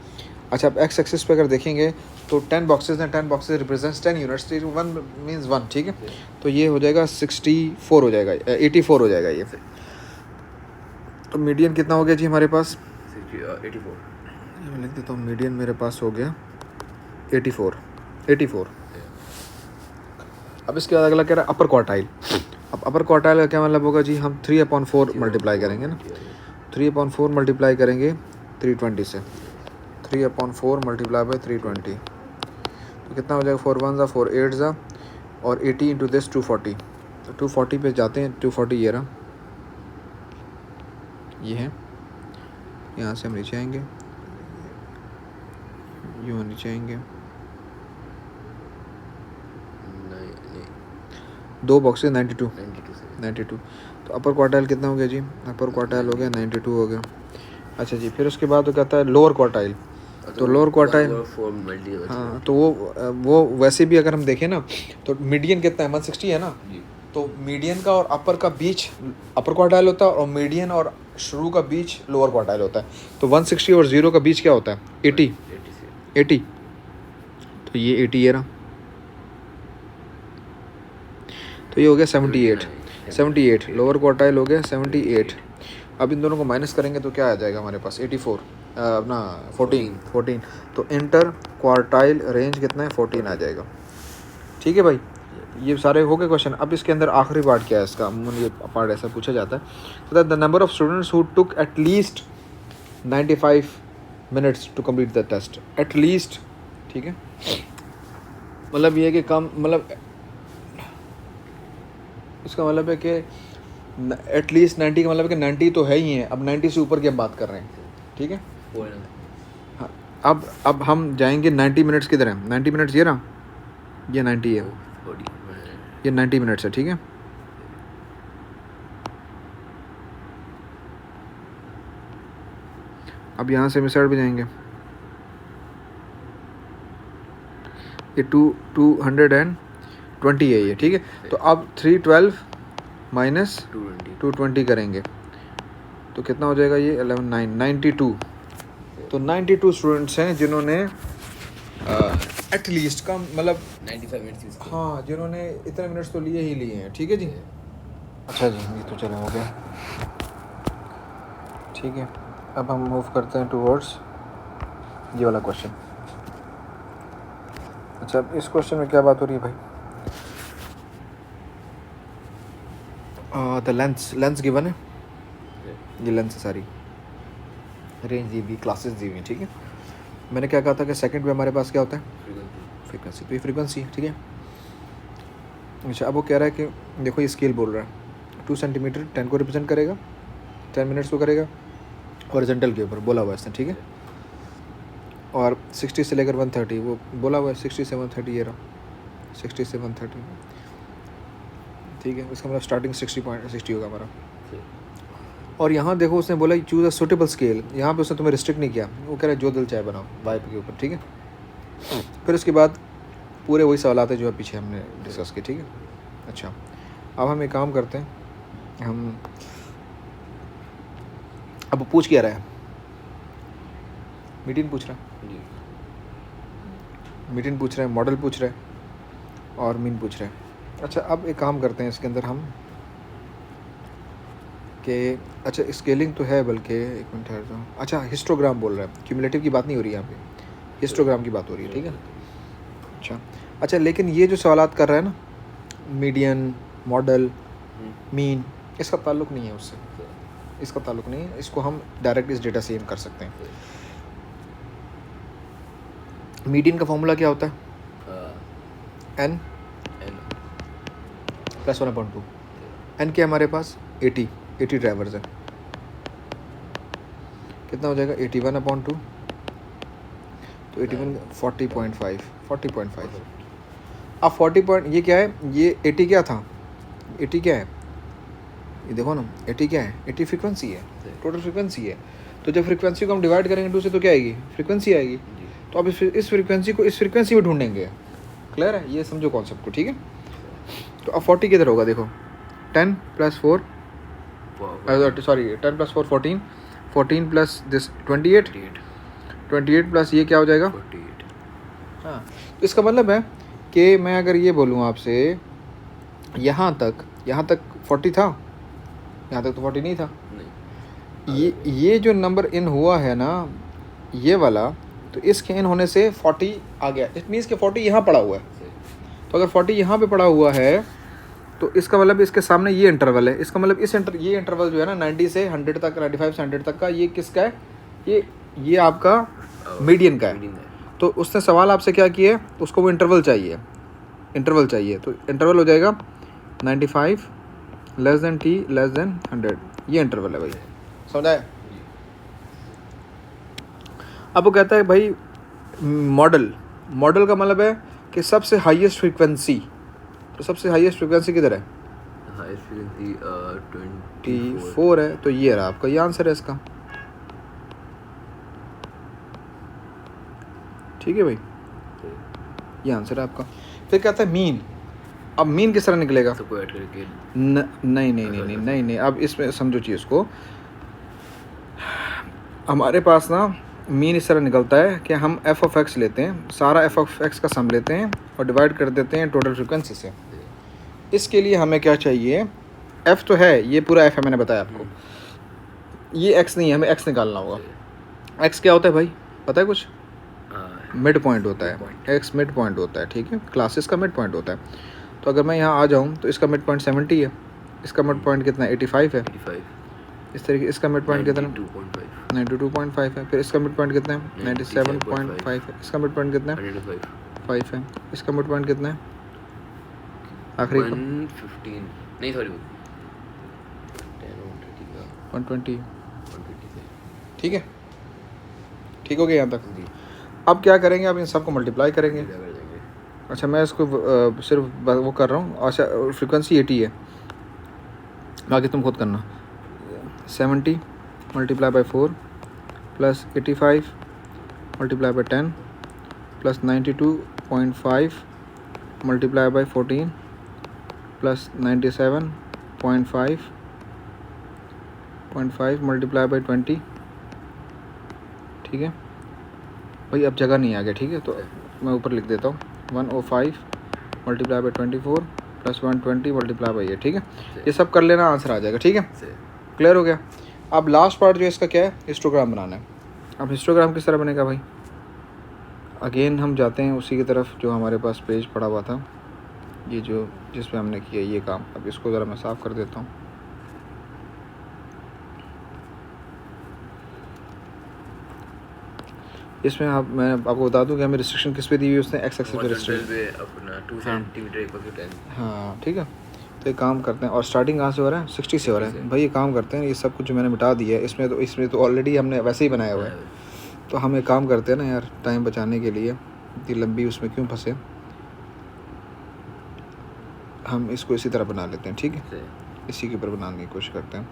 अच्छा अब एक्स एक्सिस पे अगर देखेंगे तो 10 बॉक्सेस हैं, 10 बॉक्सेस रिप्रेजेंट्स 10 यूनिट्स, 1 मीन्स 1 ठीक है। तो ये हो जाएगा 64 हो जाएगा 84 हो जाएगा ये। तो मीडियन कितना हो गया जी हमारे पास 84 मैं लिख देता हूँ, मीडियन मेरे पास हो गया 84। अब इसके बाद अगला कह रहा है अपर क्वार्टाइल। अब अपर क्वार्टाइल का क्या मतलब होगा जी, हम 3/4 मल्टीप्लाई करेंगे ना, 3/4 मल्टीप्लाई करेंगे 320 से, 3/4 मल्टीप्लाई बाई 320 तो कितना हो जाएगा 4 1 ज़ा 4 8 ज़ा और 80 इंटू दिस 240। तो 240 पे जाते हैं, 240 ये रहा, ये है। यहाँ से हम नीचे आएंगे, यूँ नीचे आएंगे, नहीं 2 बॉक्सेस 92 92 तो अपर क्वार्टाइल कितना हो गया जी, अपर क्वार्टाइल हो गया 92 हो गया। अच्छा जी फिर उसके बाद वो कहता है लोअर क्वार्टाइल। तो लोअर क्वार्टाइल हाँ, तो वो वैसे भी अगर हम देखें ना तो मीडियन कितना है 160 है ना, तो मीडियन का और अपर का बीच अपर क्वार्टाइल होता है और मीडियन और शुरू का बीच लोअर क्वार्टाइल होता है। तो 160 और 0 का बीच क्या होता है 80। तो ये 80 ये रहा, तो ये हो गया 78 लोअर क्वार्टाइल हो गया 78। अब इन दोनों को माइनस करेंगे तो क्या आ जाएगा हमारे पास 84 अपना 14। तो इंटर क्वार्टाइल रेंज कितना है 14 आ जाएगा ठीक है भाई। ये सारे हो गए क्वेश्चन। अब इसके अंदर आखिरी पार्ट क्या है इसका, अमूमन ये पार्ट ऐसा पूछा जाता है, so that the number of students who took at least 95 minutes to complete the test, at least ठीक है, मतलब ये है कि कम, मतलब इसका मतलब है कि एटलीस्ट 90 का मतलब है कि 90 तो है ही है, अब 90 से ऊपर की हम बात कर रहे हैं ठीक है। हाँ अब हम जाएंगे 90 मिनट्स की तरह, 90 मिनट्स ये रहा, ये 90 है, ये 90 मिनट्स है ठीक है। अब यहाँ से मिसाइड भी जाएंगे, ये 220 है ये ठीक है। तो अब 312 माइनस 220 करेंगे तो कितना हो जाएगा ये 92। तो 92 स्टूडेंट्स हैं जिन्होंने एटलीस्ट का मतलब 95 मिनट्स हाँ, जिन्होंने इतने मिनट्स तो लिए हैं ठीक है जी। अच्छा जी ये तो चलो हो गया ठीक है। अब हम मूव करते हैं टूवर्ड्स ये वाला क्वेश्चन। अच्छा अब इस क्वेश्चन में क्या बात हो रही है भाई, द लेंस गिवन है, ये लेंस है सारी, रेंज दी हुई, क्लासेस दी हुई ठीक है। मैंने क्या कहा था कि सेकंड पे हमारे पास क्या होता है फ्रीक्वेंसी, तो ये फ्रीक्वेंसी ठीक है। अच्छा अब वो कह रहा है कि देखो ये स्केल बोल रहा है 2 सेंटीमीटर 10 को रिप्रेजेंट करेगा, 10 मिनट्स को करेगा हॉरिजॉन्टल के ऊपर बोला हुआ है इसने ठीक है। और 60 से लेकर 130 वो बोला हुआ है 60 से 130 ये रहा 60 से 130 ठीक है। इसका मतलब स्टार्टिंग 60 होगा हमारा। और यहाँ देखो उसने बोला चूज़ अ सुटेबल स्केल, यहाँ पे उसने तुम्हें रिस्ट्रिक्ट नहीं किया, वो कह रहा है जो दिल चाहे बनाओ वाइप के ऊपर ठीक है। फिर उसके बाद पूरे वही सवाल आते जो पीछे हमने डिस्कस किए, ठीक है। अच्छा, अब हम एक काम करते हैं, हम अब पूछ क्या रहा है, मीटिंग पूछ रहा है, जी मीटिंग पूछ रहे हैं, मॉडल पूछ रहे हैं और मीन पूछ रहे हैं। अच्छा, अब एक काम करते हैं इसके अंदर हम कि अच्छा स्केलिंग तो है, बल्कि एक मिनट ठहर जाओ। अच्छा, हिस्टोग्राम बोल रहा है, क्यूमुलेटिव की बात नहीं हो रही है यहाँ पे, हिस्टोग्राम की बात हो रही है, ठीक है। अच्छा, लेकिन ये जो सवालात कर रहा है ना, मीडियन, मॉडल, मीन, इसका ताल्लुक़ नहीं है उससे, इसका ताल्लुक़ नहीं है। इसको हम डायरेक्ट इस डेटा से हम कर सकते हैं। मीडियन का फॉर्मूला क्या होता है? n plus 1/2। n क्या है हमारे पास? 80 ड्राइवर्स है, कितना हो जाएगा? 81/2, तो 81 40.5। अब 40 पॉइंट, ये क्या है? ये 80 क्या था? 80 क्या है? ये देखो ना, 80 क्या है? 80 फ्रीक्वेंसी है, टोटल फ्रीक्वेंसी है। तो जब फ्रीक्वेंसी को हम डिवाइड करेंगे 2 से तो क्या आएगी? फ्रीक्वेंसी आएगी। तो अब इस फ्रीक्वेंसी को इस फ्रीक्वेंसी में ढूंढेंगे। क्लियर है? ये समझो कॉन्सेप्ट को, ठीक है। तो अब 40 किधर होगा? देखो 10 + 4 सॉरी 10 + 4 14, 14 प्लस दिस 28 प्लस ये क्या हो जाएगा? 48। हाँ, तो इसका मतलब है कि मैं अगर ये बोलूँ आपसे, यहाँ तक 40 था, यहाँ तक तो 40 नहीं था। नहीं, ये जो नंबर इन हुआ है ना, ये वाला, तो इसके इन होने से 40 आ गया। इट मीन्स कि 40 यहाँ पड़ा हुआ है। तो अगर 40 यहाँ पे पड़ा हुआ है, तो इसका मतलब इसके सामने ये इंटरवल है। इसका मतलब ये इंटरवल जो है ना, 90 से 100 तक, 95 से 100 तक का, ये किसका है? ये आपका मीडियन का है। तो उसने सवाल आपसे क्या किया है? उसको वो इंटरवल चाहिए, तो इंटरवल हो जाएगा 95 less than t less than 100। ये इंटरवल है भाई, समझाया? अब वो कहता है भाई मॉडल का मतलब है कि सबसे हाईएस्ट फ्रीक्वेंसी, तो सबसे हाईएस्ट फ्रीक्वेंसी किधर है? हाईएस्ट फ्रीक्वेंसी 24 है। तो ये रहा आपका, ये आंसर है इसका, ठीक है भाई, ये आंसर है आपका। फिर कहता है मीन। अब मीन किस तरह निकलेगा? सबको ऐड करके नहीं, अब इसमें समझो चीज़ को। हमारे पास ना मीन इस तरह निकलता है कि हम f(x) लेते हैं, सारा f(x) का सम लेते हैं और डिवाइड कर देते हैं टोटल फ्रीक्वेंसी से। इसके लिए हमें क्या चाहिए? f तो है, ये पूरा f है, मैंने बताया आपको। ये x नहीं है, हमें x निकालना होगा। x क्या होता है भाई, पता है कुछ? मिड पॉइंट होता है, x मिड पॉइंट होता है, ठीक है, क्लासेस का मिड पॉइंट होता है। तो अगर मैं यहाँ आ जाऊँ तो इसका मिड पॉइंट 70 है, इसका मिड पॉइंट कितना? 85 है। 85, इस तरीके इसका मिड पॉइंट कितना? 92.5, 92.5 है। फिर इसका मिड पॉइंट कितना है? 97.5 है। इसका मिड पॉइंट कितना है? 5 है। इसका मिड पॉइंट कितना है आखिरी का? 115, नहीं सॉरी 120। 120 ठीक है, ठीक हो गया यहाँ तक? अब क्या करेंगे? अब इन सबको मल्टीप्लाई करेंगे। अच्छा, मैं इसको सिर्फ वो कर रहा हूँ। अच्छा, फ्रीक्वेंसी 80 है, बाकी तुम खुद करना। 70 multiply by 4 plus 85 multiply by 10 plus 92.5 multiply by 14 plus 97.5 multiply by 20। ठीक है भाई, अब जगह नहीं आ गया, ठीक है, तो मैं ऊपर लिख देता हूँ 105 multiply by 24 plus 120 multiply by 8। ठीक है, ये सब कर लेना, आंसर आ जाएगा। ठीक है, क्लियर हो गया। अब लास्ट पार्ट जो है इसका क्या है? हिस्टोग्राम बनाना है। अब हिस्टोग्राम किस तरह बनेगा भाई? अगेन हम जाते हैं उसी की तरफ जो हमारे पास पेज पड़ा हुआ था, ये जो जिस पे हमने किया ये काम। अब इसको ज़रा मैं साफ़ कर देता हूँ। इसमें मैं आपको बता दूं कि हमें रिस्ट्रिक्शन किस पे दी हुई है उसने? एक्स एक्सिस पे रिस्ट्रिक्शन अपना 2 सेंटीमीटर इक्वल टू 10। हाँ ठीक है, तो एक काम करते हैं, और स्टार्टिंग कहाँ से हो रहा है? 60 से हो रहा है भाई। ये काम करते हैं, ये सब कुछ जो मैंने मिटा दिया है इसमें तो ऑलरेडी हमने वैसे ही बनाया हुआ है। तो हम एक काम करते हैं ना यार, टाइम बचाने के लिए, इतनी लंबी उसमें क्यों फंसे, हम इसको इसी तरह बना लेते हैं। ठीक है, इसी के ऊपर बनाने की कोशिश करते हैं।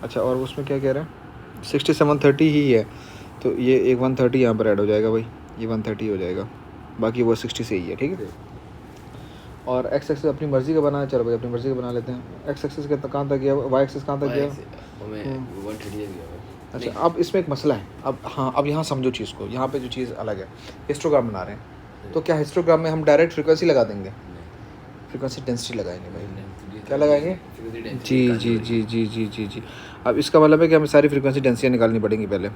अच्छा, और उसमें क्या कह रहे हैं? 60 से 130 ही है, तो ये एक 130 यहाँ पर ऐड हो जाएगा भाई, ये 130 हो जाएगा। बाकी वो 60 से ही है, ठीक है। और एक्स एक्सिस अपनी मर्ज़ी का बनाना, चलो भाई अपनी मर्ज़ी का बना लेते हैं। एक्स एक्सिस के कहाँ तक गया, वाई एक्सिस कहाँ तक गया? हमें 130 गया हुआ है। अच्छा, अब इसमें एक मसला है। अब हाँ, अब यहाँ समझो चीज़ को, यहाँ पे जो चीज़ अलग है, हिस्टोग्राम बना रहे हैं, तो क्या हिस्टोग्राम में हम डायरेक्ट फ्रीक्वेंसी लगा देंगे? फ्रीक्वेंसी डेंसिटी लगाएंगे भाई। क्या लगाएंगे? जी जी जी जी जी जी जी। अब इसका मतलब है कि हमें सारी फ्रीक्वेंसी डेंसिटियाँ निकालनी पड़ेंगी पहले,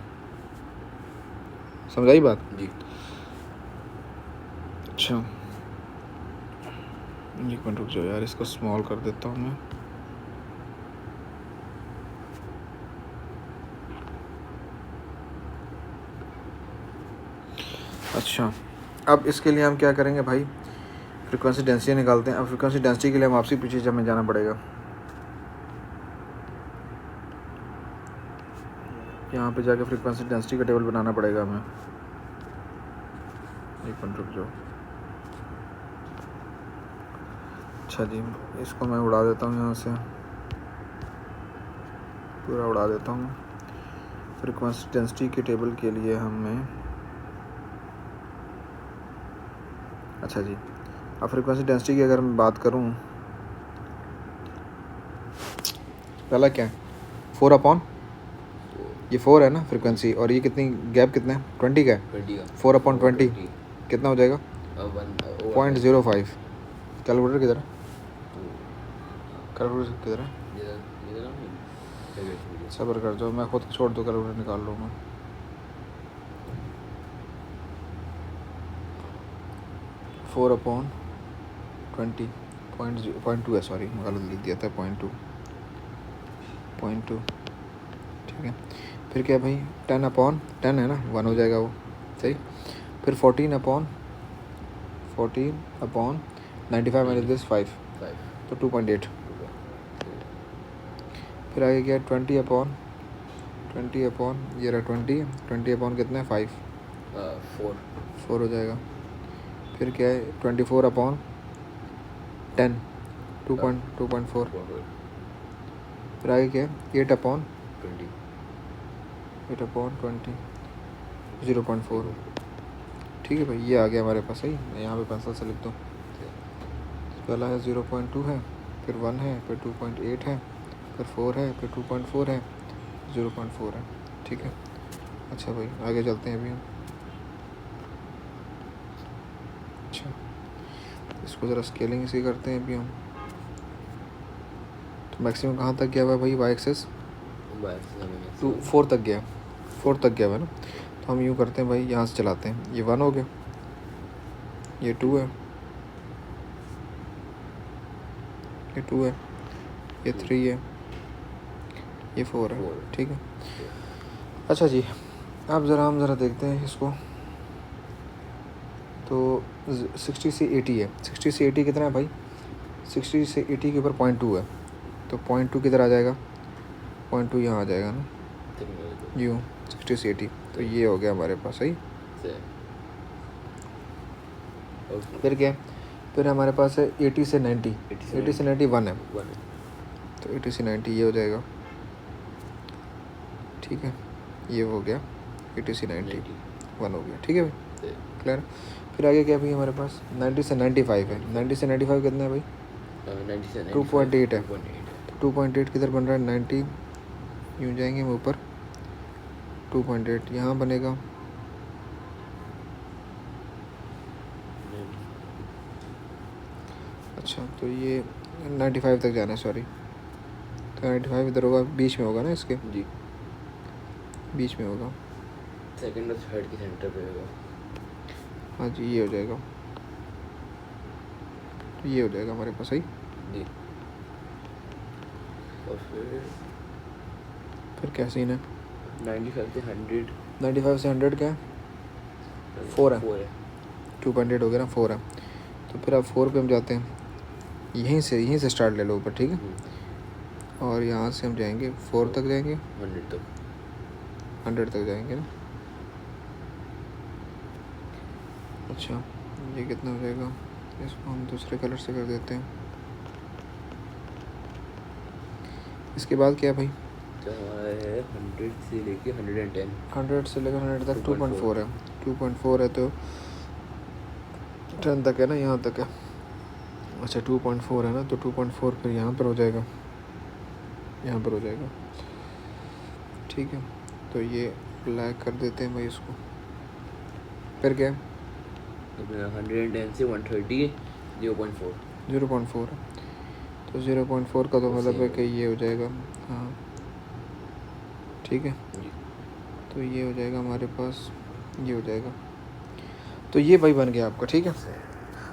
समझाई बात? जी। अच्छा, एक मिनट रुक जाओ यार, इसको स्मॉल कर देता हूँ मैं। अच्छा, अब इसके लिए हम क्या करेंगे भाई, फ्रीक्वेंसी डेंसिटी निकालते हैं। अब फ्रीक्वेंसी डेंसिटी के लिए हम आपसे पीछे हमें जाना पड़ेगा। यहाँ पे जाके फ्रीक्वेंसी डेंसिटी का टेबल बनाना पड़ेगा हमें। एक मिनट रुक जाओ। अच्छा जी, इसको मैं उड़ा देता हूँ यहाँ से, पूरा उड़ा देता हूँ। फ्रीक्वेंसी डेंसिटी के टेबल के लिए हमें, अच्छा जी, अब फ्रीक्वेंसी डेंसिटी की अगर मैं बात करूँ, पहला क्या है, 4/, ये 4 है ना फ्रीक्वेंसी, और ये कितनी गैप कितना है, 20 का है, 20 का 4/20 कितना हो जाएगा? 0.05। कैलकुलेटर किधर है? कैलकुलेटर किधर है? सब्र कर जाओ, मैं खुद छोड़ दो, कैलकुलेटर निकाल लूँगा। फोर अपॉन 20.2 है, सॉरी मैं गलत लिख दिया था, 0.2, ठीक है। फिर क्या भाई, 10/10 है ना, 1 हो जाएगा वो, सही। फिर 14/95 माइनस दिस 5, तो 2.8। फिर आगे क्या, 20/20 ये रहा 20 कितना है, 5, 4 हो जाएगा। फिर क्या है, 24/10 2.4। फिर आगे क्या है, 8/20 0.4, ठीक है भाई, ये आ गया हमारे पास, सही। मैं यहाँ पे पेंसिल से लिख दूँ। पहला है 0.2 है, फिर 1 है, फिर 2.8 है, फिर 4 है, फिर 2.4 है, 0.4 है, ठीक है। अच्छा भाई, आगे चलते हैं अभी हम। अच्छा, इसको ज़रा स्केलिंग इसी करते हैं अभी हम। तो मैक्सिमम कहाँ तक गया हुआ है भाई, वाई एक्सेस 4 तक गया, 4 तक गया हुआ है ना। तो हम यूँ करते हैं भाई, यहाँ से चलाते हैं, ये 1 हो गया, ये 2 है, ये 2 है, ये 3 है, ये 4 है, ठीक है। अच्छा जी, अब हम ज़रा देखते हैं इसको। तो 60 से 80 है, 60 से 80 कितना है भाई, 60 से 80 के ऊपर 0.2 है, तो 0.2 किधर आ जाएगा, 0.2 यहाँ आ जाएगा ना, यूँ 60 से 80, तो ये हो गया हमारे पास, सही। फिर क्या, फिर हमारे पास है 80 से 90, 80 से 90 1 है, तो 80 से 90 ये हो जाएगा, ठीक है। ये हो गया 80 से 90 1 हो गया, ठीक है भाई, क्लियर। फिर आगे क्या भाई, हमारे पास 90 से 95 है, 90 से 95 कितना है भाई, 2.8 है, 2.8 किधर बन रहा है, 90 यूँ जाएंगे हम ऊपर, 2.8 यहाँ बनेगा, अच्छा तो ये 95 तक जाना है, सॉरी, तो 95 इधर होगा, बीच में होगा ना, इसके जी, बीच में होगा, सेकंड और थर्ड के सेंटर पे होगा। हाँ जी, ये हो जाएगा, तो ये हो जाएगा हमारे पास, सही जी। और फिर क्या सीन है, 95 से 100, 95 से 100 क्या है, 4 है, 2.8 हो गया ना, 4 है। तो फिर अब 4 पे हम जाते हैं, यहीं से स्टार्ट ले लो ऊपर, ठीक है। और यहाँ से हम जाएंगे 4 तक, जाएंगे 100 तक जाएंगे ना। अच्छा, ये कितना हो जाएगा, इसको हम दूसरे कलर से कर देते हैं। इसके बाद क्या भाई, तो हमारा है 100 से लेके 110, 100 से लेकर 100 तक 2.4 है, 2.4 है, तो 10 तक है ना, यहाँ तक है। अच्छा 2.4 है ना, तो 2.4 फिर यहाँ पर हो जाएगा, यहाँ पर हो जाएगा, ठीक है। तो ये ब्लैक कर देते हैं भाई इसको। फिर क्या है? 110 से 130 0.4। 0.4 है, तो 0.4 का तो मतलब है कि ये हो जाएगा, हाँ ठीक है। जी तो ये हो जाएगा हमारे पास, ये हो जाएगा। तो ये भाई बन गया आपका, ठीक है।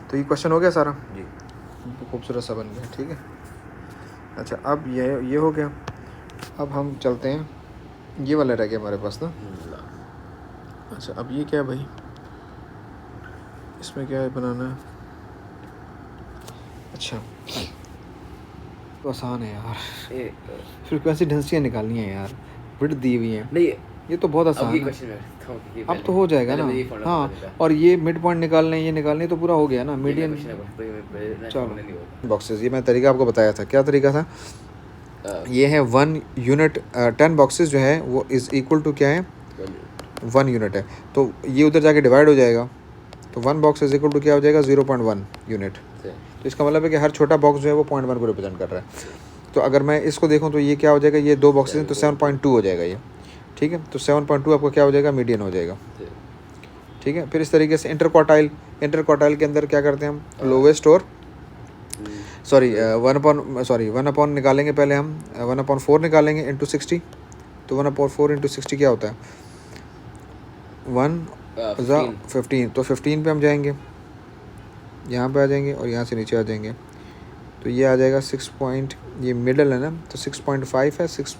तो ये क्वेश्चन हो गया सारा, जी। खूबसूरत सा बन गया, ठीक है। अच्छा अब ये हो गया। अब हम चलते हैं, ये वाला रह गया हमारे पास ना। अच्छा अब ये क्या है भाई, इसमें क्या है बनाना है? अच्छा तो आसान है यार, फ्रीक्वेंसी डेंसिटी निकालनी है यार, विड्थ दी हुई है, नहीं ये तो बहुत आसान अब ये है। क्वेश्चन मैं करता हूँ कि अब तो हो जाएगा ना, हाँ। और ये मिड पॉइंट निकालने, ये निकालने, तो पूरा हो गया ना मीडियन। चलो बॉक्सेस, ये मैं तरीका आपको बताया था, क्या तरीका था? ये है 1 यूनिट, 10 बॉक्सेस जो है वो इज़ इक्वल टू क्या है, 1 यूनिट है। तो ये उधर जाके डिवाइड हो जाएगा, तो 1 बॉक्स इज इक्वल टू क्या हो जाएगा, 0.1 यूनिट। तो इसका मतलब है कि हर छोटा बॉक्स जो है वो 0.1 को रिप्रेजेंट कर रहा है। तो अगर मैं इसको देखूँ तो ये क्या हो जाएगा, ये 2 बॉक्सेस हैं तो 7.2 हो जाएगा ये, ठीक है। तो 7.2 आपको क्या हो जाएगा, मीडियन हो जाएगा, ठीक है। फिर इस तरीके से इंटर क्वार्टाइल के अंदर क्या करते हैं हम, लोवेस्ट और सॉरी 1/1 निकालेंगे पहले हम, 1/4 निकालेंगे इंटू 60। तो 1/4 इंटू 60 क्या होता है, 15। तो 15 पे हम जाएंगे, यहाँ पे आ जाएंगे और यहाँ से नीचे आ जाएंगे, तो ये आ जाएगा 6 पॉइंट, ये मिडल है ना, तो 6.5 है, 6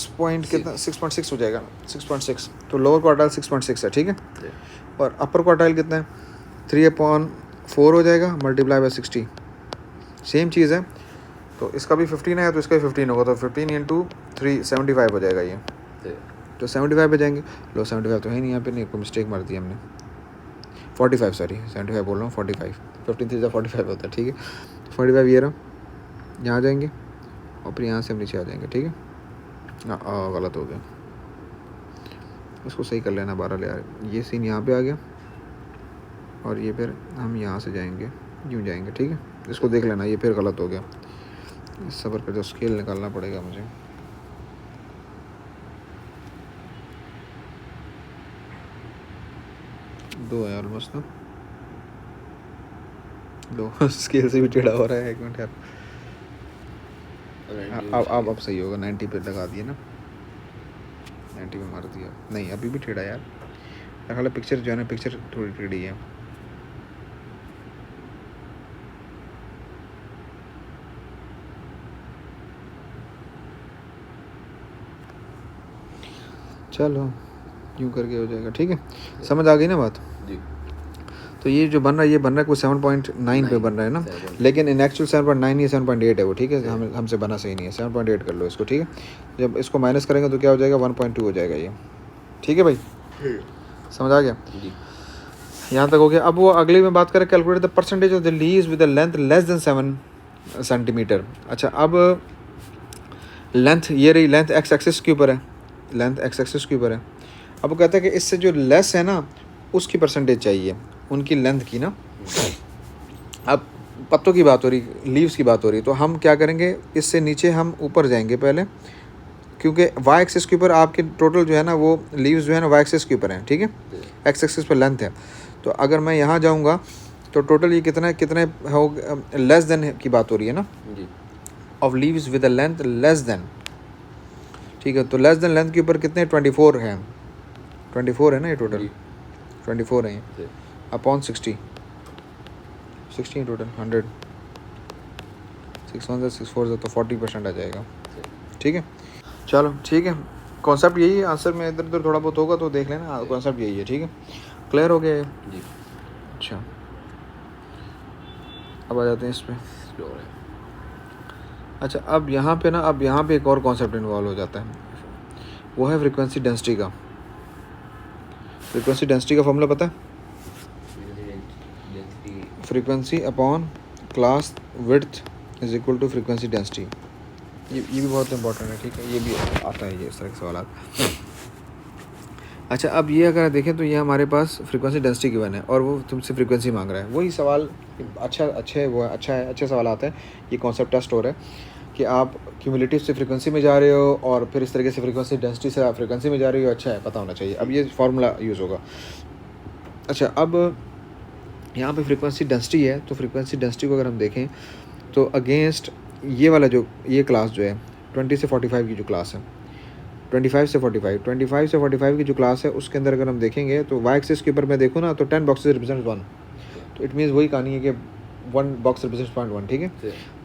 पॉइंट कितना, 6.6 हो जाएगा, 6.6। तो लोअर क्वार्टाइल 6.6 है, ठीक है। और अपर क्वार्टाइल कितना है, 3/4 हो जाएगा, मल्टीप्लाई बाय 60, सेम चीज़ है। तो इसका भी 15 है तो इसका भी 15 होगा, तो 15 इंटू 3 75 हो जाएगा ये। तो 75 पे जाएंगे, लो 75 तो है नहीं यहाँ पे, नहीं कोई मिस्टेक मार दी हमने, 45 सॉरी 75 बोल रहा हूँ, 45, 15 3 45 होता है, ठीक है। 45 ये रहा, यहाँ जाएंगे और फिर यहाँ से हम नीचे आ जाएंगे, ठीक है। गलत हो गया, इसको सही कर लेना, 12 ले आ रहे, ये सीन यहाँ पे आ गया और ये फिर हम यहाँ से जाएंगे, यूँ जाएंगे, ठीक है। इसको देख लेना, ये फिर गलत हो गया, सब्र कर, जो स्केल निकालना पड़ेगा मुझे। दो है ऑलमोस्ट ना, दो स्केल से भी टेढ़ा हो रहा है, 1 मिनट यार। अब सही होगा, 90 पे लगा दिया ना, 90 पे मार दिया, नहीं अभी भी टेढ़ा यार, ख्याल पिक्चर जो है ना, पिक्चर थोड़ी टेढ़ी है। चलो यूँ करके हो जाएगा, ठीक है। समझ आ गई ना बात जी। तो ये जो बन रहा है, ये बन रहा है कोई 7.9 पे बन रहा है ना, लेकिन इन एक्चुअल 7.9 या 7.8 है वो, ठीक है। हमसे बना सही नहीं है, 7.8 कर लो इसको, ठीक है। जब इसको माइनस करेंगे तो क्या हो जाएगा, 1.2 हो जाएगा ये, ठीक है भाई, समझ आ गया जी। यहाँ तक हो गया। अब वो अगली में बात करें, calculate the percentage of the leaves with the length less than 7 centimetre. अच्छा अब लेंथ ये रही, लेंथ एक्स एक्सिस के ऊपर है, लेंथ एक्स एक्सिस के ऊपर है। अब वो कहता है कि इससे जो लेस है ना उसकी परसेंटेज चाहिए, उनकी लेंथ की ना। अब पत्तों की बात हो रही, लीव्स की बात हो रही, तो हम क्या करेंगे, इससे नीचे हम ऊपर जाएंगे पहले, क्योंकि वाई एक्सिस के ऊपर आपके टोटल जो है ना वो लीव्स जो है ना वाई एक्सिस के ऊपर हैं, ठीक है। एक्स एक्सिस पर लेंथ है, तो अगर मैं यहाँ जाऊँगा तो टोटल ये कितने हो, लेस देन की बात हो रही है ना, of leaves with a length less than, ठीक है। तो लेस देन लेंथ के ऊपर कितने, 24 है, 24 है ना ये टोटल, 24 है ये, अपॉन 60 टोटल 100, 6 1 6 4 तो 40% आ जाएगा, ठीक है। चलो ठीक है, कॉन्सेप्ट यही है, आंसर में इधर उधर थोड़ा बहुत होगा तो देख लेना, कॉन्सेप्ट यही है, ठीक है। क्लियर हो गया जी। अच्छा अब आ जाते हैं इस पर। अच्छा अब यहाँ पे ना, अब यहाँ पे एक और कॉन्सेप्ट इन्वॉल्व हो जाता है, वो है फ्रीक्वेंसी डेंसिटी का। फ्रीक्वेंसी डेंसिटी का फॉर्मूला पता है, frequency upon class width is equal to frequency density. ये भी बहुत इंपॉर्टेंट है, ठीक है, ये भी आता है, ये इस तरह के सवाल। अच्छा, अब ये अगर देखें तो ये हमारे पास फ्रीक्वेंसी डेंसिटी गिवन है और वो तुमसे फ्रीक्वेंसी मांग रहा है। वही सवाल अच्छे सवाल आते हैं। ये कॉन्सेप्ट टेस्ट हो रहा है कि आप क्यूमुलेटिव से फ्रीक्वेंसी में जा रहे हो और फिर इस तरीके से फ्रीक्वेंसी डेंसिटी से आप फ्रीक्वेंसी में जा रहे हो। अच्छा है, पता होना चाहिए। अब ये फार्मूला यूज़ होगा। अच्छा, अब यहाँ पे फ्रीक्वेंसी डेंसिटी है, तो फ्रीक्वेंसी डेंसिटी को अगर हम देखें तो अगेंस्ट ये वाला जो ये क्लास जो है 20 से 45 की जो क्लास है, 25 से 45 की जो क्लास है उसके अंदर अगर हम देखेंगे तो वाई एक्सिस के ऊपर मैं देखूँ ना तो 10 बॉक्सेस रिप्रेजेंट 1, तो इट मीन्स वही कहानी है कि 1 बॉक्स रिप्रेजेंट 0.1। ठीक है,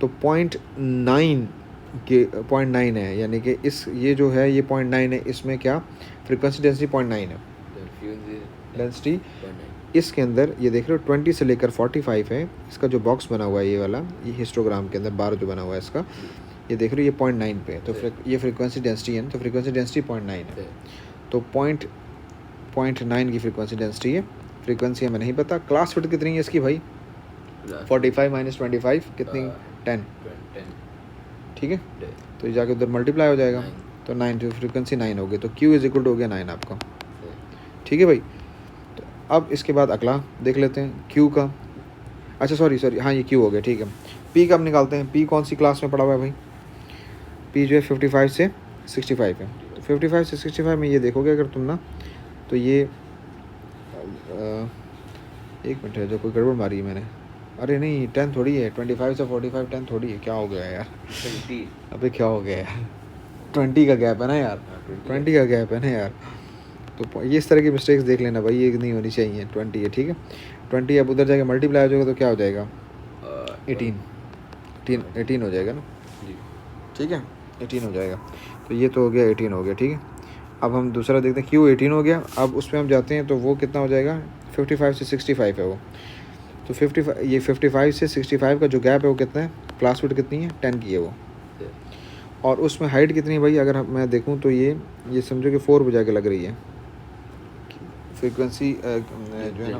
तो 0.9 है, यानी कि इस ये जो है ये 0.9 है, इसमें क्या फ्रीक्वेंसी डेंसिटी 0.9 है। डेंसिटी इसके अंदर ये देख रहे हो 20 से लेकर 45 है, इसका जो बॉक्स बना हुआ है ये वाला, ये हिस्टोग्राम के अंदर बार जो बना हुआ है इसका, ये देख रहे हो ये 0.9 पे है, तो ये फ्रीक्वेंसी डेंसिटी है, तो फ्रीक्वेंसी डेंसिटी 0.9 है, तो 0.9 की फ्रीक्वेंसी डेंसिटी है। फ्रीक्वेंसी हमें नहीं पता। क्लास फिट कितनी है इसकी भाई? 45 माइनस 25 कितनी? 10। ठीक है, तो ये जाके उधर मल्टीप्लाई हो जाएगा, तो 9, तो फ्रीक्वेंसी 9 हो गई, तो Q इज इक्वल टू हो गया 9 आपका। ठीक है भाई, तो अब इसके बाद अगला देख लेते हैं Q का। अच्छा सॉरी हाँ ये Q हो गया। ठीक है, P कब निकालते हैं? P कौन सी क्लास में पड़ा हुआ है भाई? P जो है 55 से 65 है, तो 55 से 65 में ये देखोगे अगर तुम ना, तो ये एक मिनट है, जो कोई गड़बड़ मारी है मैंने। अरे नहीं 10 थोड़ी है, 25 से 45 10 थोड़ी है, क्या हो गया यार? 20। अबे क्या हो गया यार? 20 का गैप है ना यार, 20 का गैप है ना यार। तो ये इस तरह की मिस्टेक्स देख लेना भाई, ये नहीं होनी चाहिए। 20 है, ठीक है, 20 अब उधर जाके मल्टीप्लाई हो जाएगा तो क्या हो जाएगा? 18 हो जाएगा ना। ठीक है, 18 हो जाएगा, तो ये तो हो गया 18 हो गया। ठीक है, अब हम दूसरा देखते हैं Q 18 हो गया। अब उसमें हम जाते हैं तो वो कितना हो जाएगा? 55 से 65 है वो, तो 55 से 65 का जो गैप है वो कितना है? क्लास फिट कितनी है? 10 की है वो। और उसमें हाइट कितनी है भाई? अगर मैं देखूं तो ये समझो कि 4 बजा के लग रही है फ्रीक्वेंसी जो है ना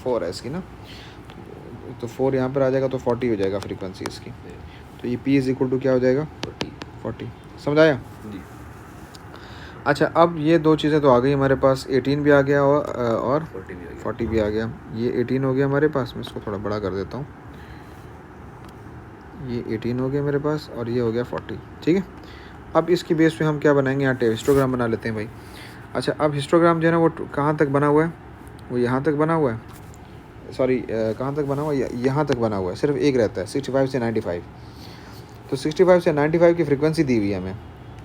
4 है इसकी ना, तो 4 यहाँ पर आ जाएगा तो 40 हो जाएगा फ्रीक्वेंसी इसकी। तो ये P इज इक्वल टू क्या हो जाएगा? 40। समझ आया? अच्छा, अब ये दो चीज़ें तो आ गई हमारे पास, 18 भी आ गया और 40 भी आ गया। ये 18 हो गया हमारे पास, मैं इसको थोड़ा बड़ा कर देता हूँ। ये 18 हो गया मेरे पास और ये हो गया 40। ठीक है, अब इसकी बेस पे हम क्या बनाएंगे? यहाँ हिस्टोग्राम बना लेते हैं भाई। अच्छा, अब हिस्टोग्राम जो है ना वो कहाँ तक बना हुआ है? वो यहाँ तक बना हुआ है, सॉरी कहाँ तक बना हुआ है? यहाँ तक बना हुआ है, सिर्फ एक रहता है 65 से 95। तो 65 से 95 की फ्रीक्वेंसी दी हुई है हमें,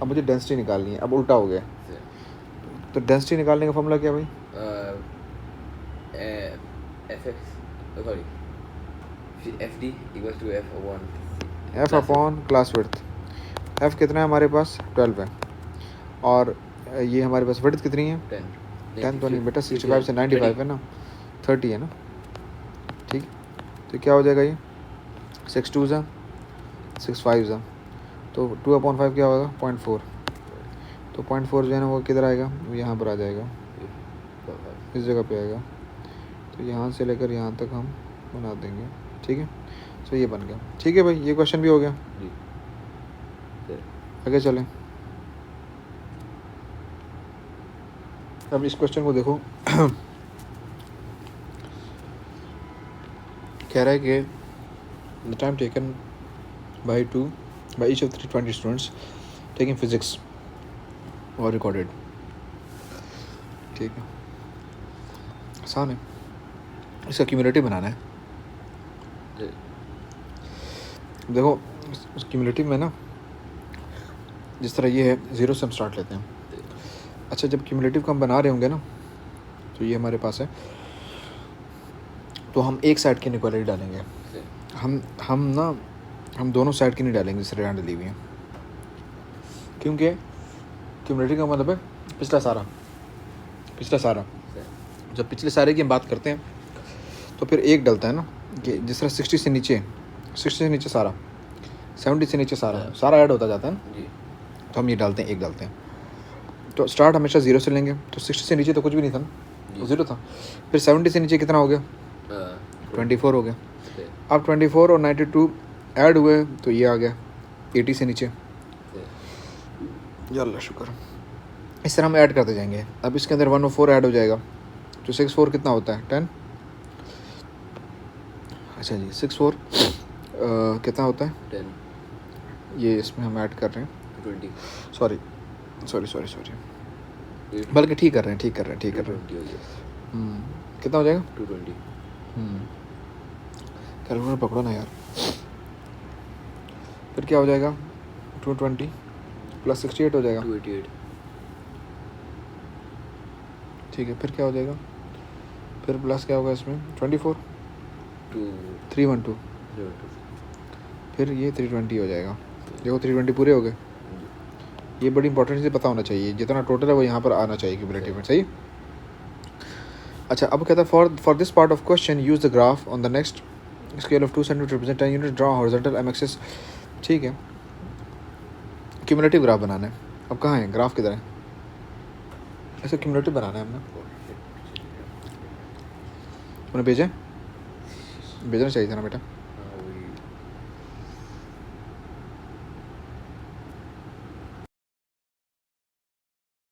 अब मुझे डेंसिटी निकालनी है। अब उल्टा हो गया, तो डेंसिटी निकालने का फॉर्मूला क्या भाई? FD equals to F upon class width. F कितना है हमारे पास? 12 है, और ये हमारे पास विड्थ कितनी है? 10 तो नहीं बेटा, 65 से 95 है ना, 30 है ना। ठीक, तो क्या हो जाएगा? ये 6 2 ज़ा 6 5 ज़ा, तो 2/5 क्या होगा? 0.4। तो 0.4 जो है ना वो किधर आएगा? वो यहाँ पर आ जाएगा, इस जगह पे आएगा। तो यहाँ से लेकर यहाँ तक हम बना देंगे। ठीक है, तो ये बन गया। ठीक है भाई, ये क्वेश्चन भी हो गया। आगे चलें। अब इस क्वेश्चन को देखो कह रहा है कि the time taken by each of 320 students taking physics और recorded। ठीक है, आसान है, इसका क्यूमुलेटिव बनाना है। देखो इस क्यूमुलेटिव में ना, जिस तरह ये है 0 से हम स्टार्ट लेते हैं। अच्छा, जब क्यूमुलेटिव का हम बना रहे होंगे ना, तो ये हमारे पास है, तो हम एक साइड की इनइक्वालिटी डालेंगे। हम दोनों साइड की नहीं डालेंगे जिस तरह यहाँ डली हुई है, क्योंकि क्यूमुलेटिव का मतलब है पिछला सारा। जब पिछले सारे की हम बात करते हैं तो फिर एक डलता है ना, कि जिस तरह 60 से नीचे सारा, 70 से नीचे सारा ऐड होता जाता है ना, तो हम ये डालते हैं, एक डालते हैं। तो स्टार्ट हमेशा 0 से लेंगे, तो 60 से नीचे तो कुछ भी नहीं था ना, 0 था। फिर 70 से नीचे कितना हो गया? 24 हो गया। अब 24 और 92 ऐड हुए तो ये आ गया 80 से नीचे। अल्लाह शुक्र, इस तरह हम ऐड करते जाएंगे। अब इसके अंदर 104 ऐड हो जाएगा, तो 64 कितना होता है 10। अच्छा जी 64 कितना होता है 10, ये इसमें हम ऐड कर रहे हैं 20, सॉरी सॉरी सॉरी सॉरी 8, बल्कि ठीक कर रहे हैं ठीक कर रहे हैं ठीक कर रहे 220 हो गया, हैं। कितना हो जाएगा 220, कैलकुलेटर पकड़ो ना यार। फिर क्या हो जाएगा 220 प्लस 68 हो जाएगा 288, ठीक है। फिर क्या हो जाएगा, फिर प्लस क्या होगा इसमें 24 2, 312, 02, फिर ये 320 हो जाएगा। देखो 320 पूरे हो गए। ये बड़ी इंपॉर्टेंट चीज़ पता होना चाहिए, जितना टोटल है वो यहाँ पर आना चाहिए क्यूमुलेटिव में, सही। अच्छा अब कहता है for this part of question use the graph on the next scale of 2 centimetre represent 10 unit, draw horizontal M axis. ठीक है, क्यूमुलेटिव ग्राफ बनाना है। अब कहाँ है ग्राफ, किधर है, ऐसे क्यूमुलेटिव बनाना है हमने। उन्हें भेजा, भेजना चाहिए था ना बेटा।